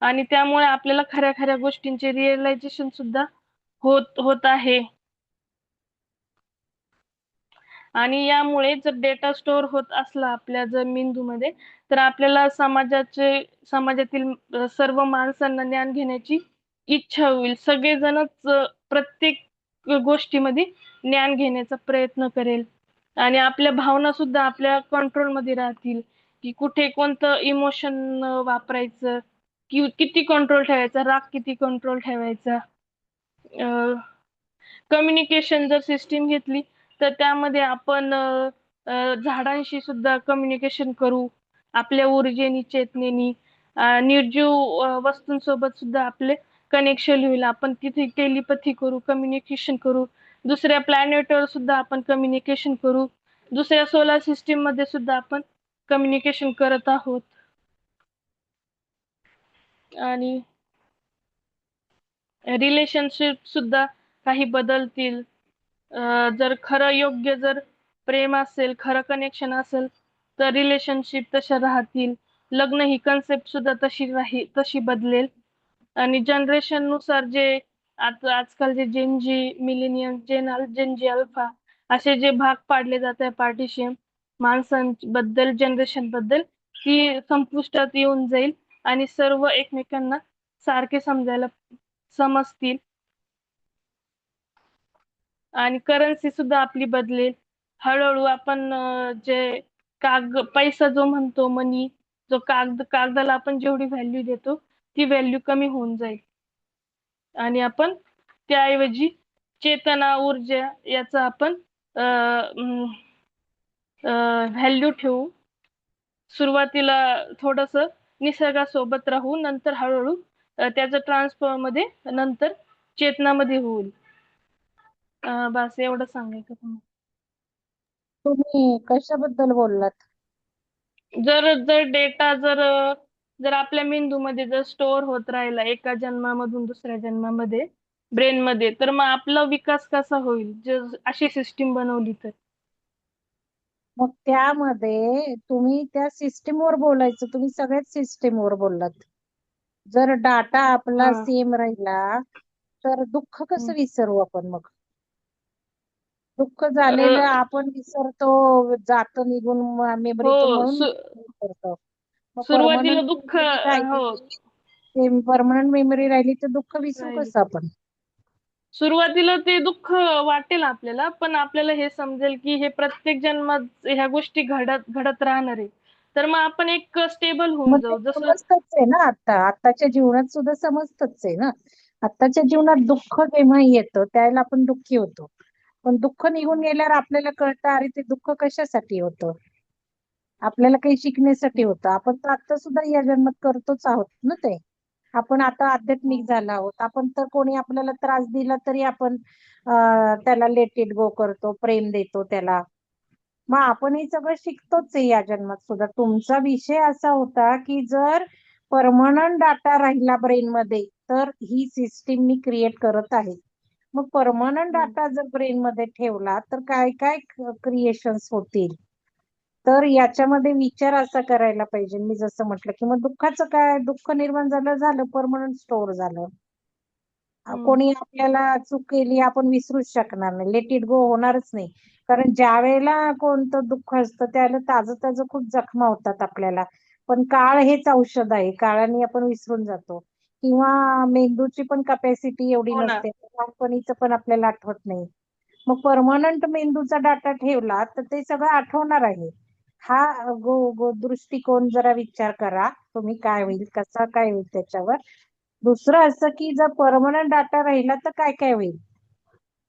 आणि त्यामुळे आपल्याला खऱ्या खऱ्या गोष्टींचे रिअलायझेशन सुद्धा होत आहे. आणि यामुळे जर डेटा स्टोअर होत असला आपल्या जर मेंदूमध्ये, तर आपल्याला समाजातील सर्व माणसांना ज्ञान घेण्याची इच्छा होईल. सगळेजणच प्रत्येक गोष्टीमध्ये ज्ञान घेण्याचा प्रयत्न करेल. आणि आपल्या भावना सुद्धा आपल्या कंट्रोलमध्ये राहतील, की कुठे कोणतं इमोशन वापरायचं, किती कंट्रोल ठेवायचा, राग किती कंट्रोल ठेवायचा. कम्युनिकेशन जर सिस्टीम घेतली तर त्यामध्ये आपण झाडांशी सुद्धा कम्युनिकेशन करू. आपल्या ऊर्जेनी, चेतनेनी. निर्जीव वस्तूंसोबत सुद्धा आपले कनेक्शन होईल. आपण तिथे टेलिपॅथी करू, कम्युनिकेशन करू. दुसऱ्या प्लॅनेटवर सुद्धा आपण कम्युनिकेशन करू. दुसऱ्या सोलार सिस्टीम मध्ये सुद्धा आपण कम्युनिकेशन करत आहोत. आणि रिलेशनशिप सुद्धा काही बदलतील. जर खरं योग्य जर प्रेम असेल, खरं कनेक्शन असेल तर रिलेशनशिप तशा राहतील. लग्न ही कन्सेप्ट सुद्धा तशी बदलेल. आणि जनरेशन नुसार जे आजकाल जे जेन जी, मिलेनियम, जेन जी अल्फा असे जे भाग पाडले जात आहे पार्टिशन माणसांबद्दल, जनरेशन बद्दल, ती संपुष्टात येऊन जाईल आणि सर्व एकमेकांना सारखे समजतील. आणि करन्सी सुद्धा आपली बदलेल. हळूहळू आपण जे पैसा जो म्हणतो, मनी, जो कागदाला आपण जेवढी व्हॅल्यू देतो ती व्हॅल्यू कमी होऊन जाईल. आणि आपण त्याऐवजी चेतना, ऊर्जा याचा आपण व्हॅल्यू ठेवू. सुरुवातीला थोडस निसर्गासोबत राहू, नंतर हळूहळू त्याचं ट्रान्सफॉर्म मध्ये नंतर चेतनामध्ये होईल. बस एवढं सांगायचं तुम्हाला. तुम्ही कशाबद्दल बोललात? जर डेटा जर आपल्या मेंदूमध्ये जर स्टोअर होत राहिला एका जन्मामधून दुसऱ्या जन्मामध्ये ब्रेन मध्ये, तर मग आपला विकास कसा होईल जर अशी सिस्टीम बनवली तर. मग त्यामध्ये तुम्ही त्या सिस्टीमवर बोलायचं. तुम्ही सगळ्याच सिस्टीमवर बोललात. जर डाटा आपला सेम राहिला तर दुःख कसं विसरू आपण? मग दुःख झालेलं आपण विसरतो, जात निघून मेमरीतून, म्हणून विसरतो. सुरुवातीला दुःख परमनंट मेमरी राहिली तर दुःख विसरू कसं आपण? सुरुवातीला ते दुःख वाटेल आपल्याला, पण आपल्याला हे समजेल की हे प्रत्येक जन्मात ह्या गोष्टी घडत घडत राहणार आहे. तर मग आपण एक स्टेबल होऊन मग ते जाऊ. जसं समजतच आहे ना आताच्या जीवनात सुद्धा समजतच आहे ना. आताच्या जीवनात दुःख जेव्हा येतं त्यावेळेला आपण दुःखी होतो. पण दुःख निघून गेल्यावर आपल्याला कळतं अरे ते दुःख कशासाठी होतं. आपल्याला काही शिकण्यासाठी होतं. आपण तर आता सुद्धा या जन्मात करतोच आहोत ना ते. आपण आता आध्यात्मिक झालो आहोत. आपण तर कोणी आपल्याला त्रास दिला तरी आपण त्याला लेट इट गो करतो, प्रेम देतो त्याला. मग आपण हे सगळं शिकतोच आहे या जन्मात सुद्धा. तुमचा विषय असा होता की जर परमनंट डाटा राहिला ब्रेन मध्ये तर ही सिस्टीम मी क्रिएट करत आहे. मग परमनंट डाटा जर ब्रेन मध्ये ठेवला तर काय काय क्रिएशन्स होतील. तर याच्यामध्ये विचार असा करायला पाहिजे मी जसं म्हटलं की मग दुःखाचं काय, दुःख निर्माण झालं परमनंट स्टोअर झालं. कोणी आपल्याला चूक केली आपण विसरूच शकणार नाही, लेट इट गो होणारच नाही. कारण ज्या वेळेला कोणतं दुःख असतं त्यावेळेला ताजं खूप जखमा होतात आपल्याला. पण काळ हेच औषध आहे, काळाने आपण विसरून जातो. किंवा मेंदूची पण कपॅसिटी एवढी हो ना. नसते, लहानपणीचं पण आपल्याला आठवत नाही. मग परमनंट मेंदूचा डाटा ठेवला तर ते सगळं आठवणार आहे. हा दृष्टिकोन जरा विचार करा तुम्ही, काय होईल, कसा काय होईल त्याच्यावर. दुसरं असं की जर परमनंट डाटा राहिला तर काय काय होईल.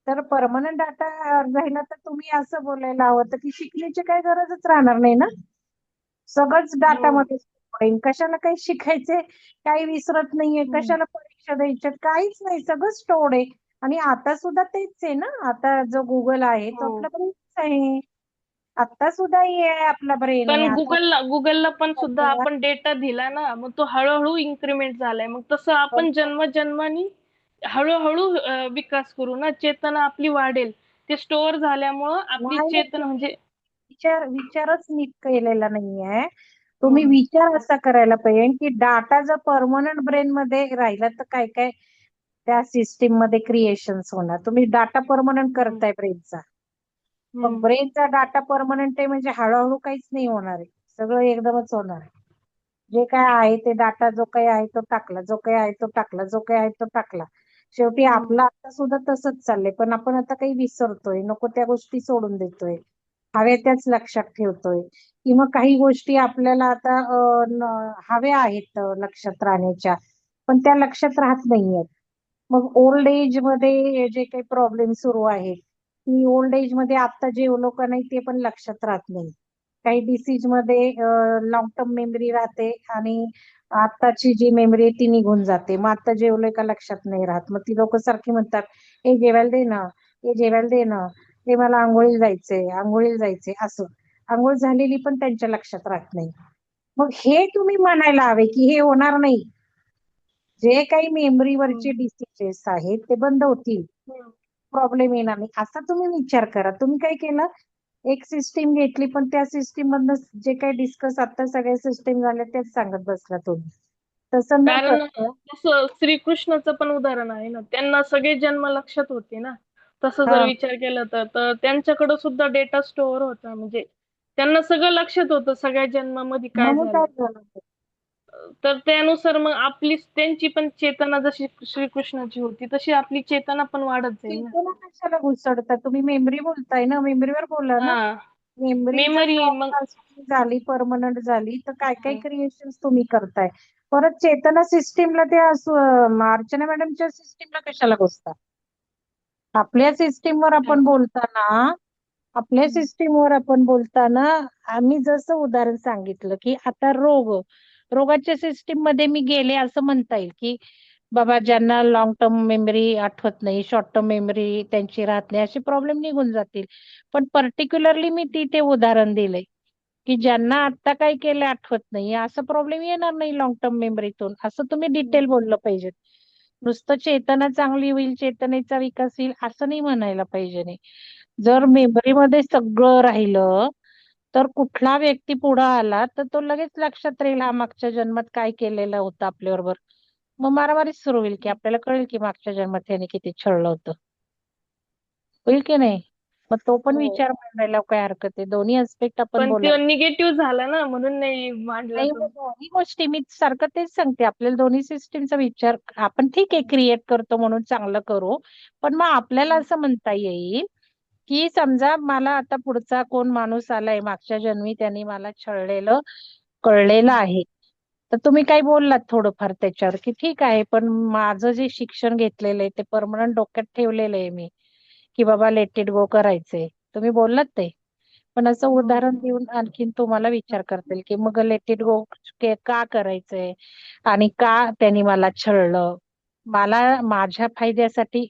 तर परमनंट डाटा राहिला तर तुम्ही असं बोलायला हवं होतं की शिकण्याची काही गरजच राहणार नाही ना. सगळंच डाटामध्ये पडेल. कशाला काही शिकायचे, काही विसरत नाहीये, कशाला परीक्षा द्यायच्या, काहीच नाही, सगळं स्टोर्ड आहे. आणि आता सुद्धा तेच आहे ना. आता जो गुगल आहे तो आपला ब्रेनच आहे. आता सुद्धा हे आहे आपला ब्रेन आहे पण आता. गुगलला पण सुद्धा आपण डेटा दिला ना, मग तो हळूहळू इन्क्रीमेंट झालाय. मग तसं आपण जन्मजन्मानी हळूहळू विकास करू ना, चेतना आपली वाढेल. ते स्टोअर झाल्यामुळं आपली नाही चेतना म्हणजे विचारच नीट केलेला नाहीये. तुम्ही विचार असा करायला पाहिजे की डाटा जर परमनंट ब्रेन मध्ये राहिला तर काय काय त्या सिस्टीम मध्ये क्रिएशन्स होणार. तुम्ही डाटा परमनंट करताय ब्रेनचा, मग ब्रेनचा डाटा परमनंट आहे म्हणजे हळूहळू काहीच नाही होणार आहे, सगळं एकदमच होणार आहे. जे काय आहे ते डाटा, जो काही आहे तो टाकला, जो काही आहे तो टाकला, जो काही आहे तो टाकला. शेवटी आपलं आता सुद्धा तसंच चाललंय. पण आपण आता काही विसरतोय, नको त्या गोष्टी सोडून देतोय, हव्या त्याच लक्षात ठेवतोय. किंवा काही गोष्टी आपल्याला आता हव्या आहेत लक्षात राहण्याच्या, पण त्या लक्षात राहत नाहीयेत. मग ओल्ड एज मध्ये जे काही प्रॉब्लेम सुरू आहेत की ओल्ड एज मध्ये आता जेवलो का नाही ते पण लक्षात राहत नाही. काही डिसीज मध्ये लॉंग टर्म मेमरी राहते आणि आताची जी मेमरी आहे ती निघून जाते. मग आता जेवलोय का लक्षात नाही राहत. मग ती लोक सारखी म्हणतात हे जेवायला दे ना, हे जेवायला दे ना, हे मला आंघोळीला जायचंय असं. आंघोळ झालेली पण त्यांच्या लक्षात राहत नाही. मग हे तुम्ही म्हणायला हवे की हे होणार नाही. जे काही मेमरीवरचे डिसीजेस आहेत ते बंद होतील, प्रॉब्लेम येणार नाही, असा तुम्ही विचार करा. तुम्ही काय केलं, एक सिस्टीम घेतली पण त्या सिस्टीम मधनं जे काही डिस्कस आता सगळ्या सिस्टीम झाल्या तेच सांगत बसला तुम्ही. तसं न कारण करता तसं श्रीकृष्णाचं पण उदाहरण आहे ना, त्यांना सगळे जन्म लक्षात होते ना. तसं जर विचार केला तर त्यांच्याकडे सुद्धा डेटा स्टोअर होता. म्हणजे त्यांना सगळं लक्षात होतं, सगळ्या जन्मामध्ये काय म्हणून झालं. काय झालं तर त्यानुसार मग त्यांची पण चेतना जशी श्रीकृष्णाची होती तशी आपली चेतना पण वाढत जाईल ना. चेतना कशाला घुसडता तुम्ही, मेमरी बोलताय ना, मेमरीवर बोला ना. हा, मेमरी जर मेमरी मग झाली, परमनंट झाली तर काय काय क्रिएशन तुम्ही करताय. परत चेतना सिस्टीमला ते अर्चना मॅडमच्या सिस्टीमला कशाला घुसता. आपल्या सिस्टीमवर आपण बोलताना, आम्ही जसं उदाहरण सांगितलं की आता रोगाच्या सिस्टीम मध्ये मी गेले असं म्हणता येईल की बाबा ज्यांना लॉंग टर्म मेमरी आठवत नाही, शॉर्ट टर्म मेमरी त्यांची राहत नाही, असे प्रॉब्लेम निघून जातील. पण पर्टिक्युलरली मी ते उदाहरण दिलंय की ज्यांना आता काय केलं आठवत नाही, असं प्रॉब्लेम येणार नाही लॉंग टर्म मेमरीतून, असं तुम्ही डिटेल बोललं पाहिजे. नुसतं चेतना चांगली होईल, चेतनेचा विकास होईल असं नाही म्हणायला पाहिजे. नाही, जर मेमरीमध्ये सगळं राहिलं तर कुठला व्यक्ती पुढे आला तर तो लगेच लक्षात राहील हा मागच्या जन्मात काय केलेलं होतं आपल्याबरोबर. मग मारामारीच सुरू होईल की आपल्याला कळेल की मागच्या जन्मात त्याने किती छळलं होतं. होईल की नाही. मग तो पण हो. विचार मांडायला काय हरकत आहे, दोन्ही आस्पेक्ट आपण पण तो बोलायला. निगेटिव्ह झाला ना, म्हणून नाही मांडला नाही तो. मग दोन्ही गोष्टी मी सारखं तेच सांगते, आपल्याला दोन्ही सिस्टीमचा विचार आपण ठीक आहे क्रिएट करतो म्हणून चांगलं करू, पण मग आपल्याला असं म्हणता येईल की समजा मला आता पुढचा कोण माणूस आलाय, मागच्या जन्मी त्यांनी मला छळलेलं कळलेलं आहे, तर तुम्ही काही बोललात थोडंफार त्याच्यावर की ठीक आहे, पण माझं जे शिक्षण घेतलेलं आहे ते परमनंट डोक्यात ठेवलेलं आहे मी, की बाबा लेट इट गो करायचंय, तुम्ही बोललात ते. पण असं उदाहरण देऊन आणखीन तुम्हाला विचार करता येईल की मग लेट इट गो का करायचंय आणि का त्यांनी मला छळलं, मला माझ्या फायद्यासाठी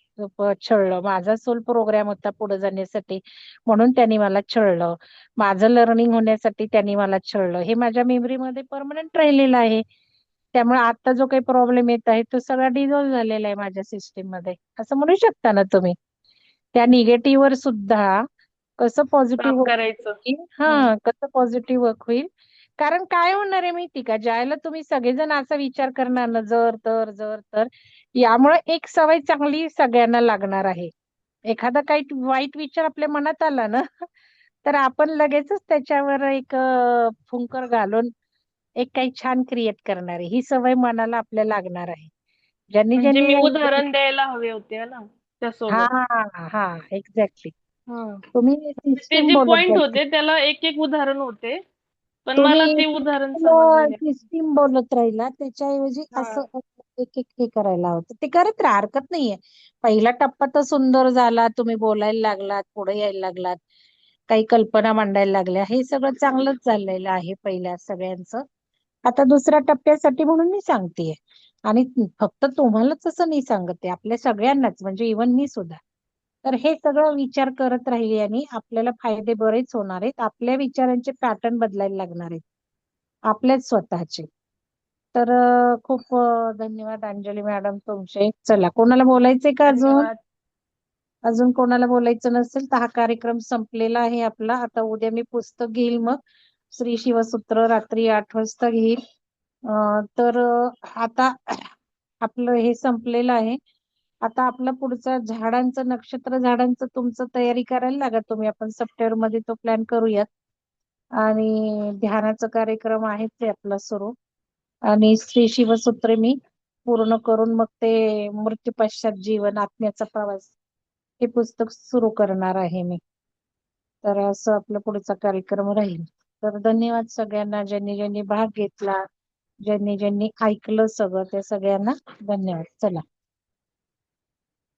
छळलं, माझा सोल प्रोग्राम होता पुढे जाण्यासाठी म्हणून त्यांनी मला छळलं, माझं लर्निंग होण्यासाठी त्यांनी मला छळलं, हे माझ्या मेमरीमध्ये परमनंट राहिलेलं आहे. त्यामुळे आता जो काही प्रॉब्लेम येत आहे तो सगळा डिझॉल्व्ह झालेला आहे माझ्या सिस्टीम मध्ये, असं म्हणू शकता ना तुम्ही. त्या निगेटिव्ह वर सुद्धा कसं पॉझिटिव्ह काम वर्क करायचं. होईल, हा कसं पॉझिटिव्ह वर्क होईल. कारण काय होणार आहे माहिती का, ज्यावेळेला तुम्ही सगळेजण असा विचार करणार ना जर तर यामुळे एक सवय चांगली सगळ्यांना लागणार आहे. एखादा काही वाईट विचार आपल्या मनात आला ना तर आपण लगेचच त्याच्यावर एक फुंकर घालून एक काही छान क्रिएट करणार आहे, ही सवय मनाला आपल्या लागणार आहे. ज्यांनी म्हणजे ज्यांनी मी या उदाहरण द्यायला हवे होते ना त्यासोबत. हा एक्झॅक्टली. हा. तुम्ही ते सिस्टीम जे बोलत पॉइंट जायचे, होते त्याला एक एक उदाहरण होते, पण मला तुम्ही ते उदाहरण समजले नाही. सिस्टीम बोलत राहिला त्याच्याऐवजी हा. असं एक एक हे करायला होतं, ते करत राहा, हरकत नाहीये. पहिला टप्पा तर सुंदर झाला, तुम्ही बोलायला लागलात, पुढे यायला लागलात, काही कल्पना मांडायला लागल्या, हे सगळं चांगलंच झालेलं आहे पहिल्या सगळ्यांचं. आता दुसऱ्या टप्प्यासाठी म्हणून मी सांगतेय, आणि फक्त तुम्हालाच असं नाही सांगते, आपल्या सगळ्यांनाच, म्हणजे इव्हन मी सुद्धा. तर हे सगळं विचार करत राहिले आणि आपल्याला फायदे बरेच होणार आहेत, आपल्या विचारांचे पॅटर्न बदलायला लागणार आहेत आपल्याच स्वतःचे. तर खूप धन्यवाद अंजली मॅडम तुमचे. चला, कोणाला बोलायचंय का अजून? धन्यवाद. अजून कोणाला बोलायचं नसेल तर हा कार्यक्रम संपलेला आहे आपला. आता उद्या मी पुस्तक घेईल, मग श्री शिवसूत्र रात्री 8 वाजता घेईल. तर आता आपलं हे संपलेलं आहे. आता आपलं पुढचं झाडांचं, नक्षत्र झाडांचं तुमचं तयारी करायला लागा तुम्ही, आपण सप्टेंबर मध्ये तो प्लॅन करूयात. आणि ध्यानाचा कार्यक्रम आहे ते आपला सुरू, आणि श्री शिवसूत्रे मी पूर्ण करून मग ते मृत्यू पश्चात जीवन, आत्म्याचा प्रवास, हे पुस्तक सुरू करणार आहे मी. तर असं आपला पुढचा कार्यक्रम राहील. तर धन्यवाद सगळ्यांना, ज्यांनी ज्यांनी भाग घेतला, ज्यांनी ज्यांनी ऐकलं सगळं, त्या सगळ्यांना धन्यवाद. चला.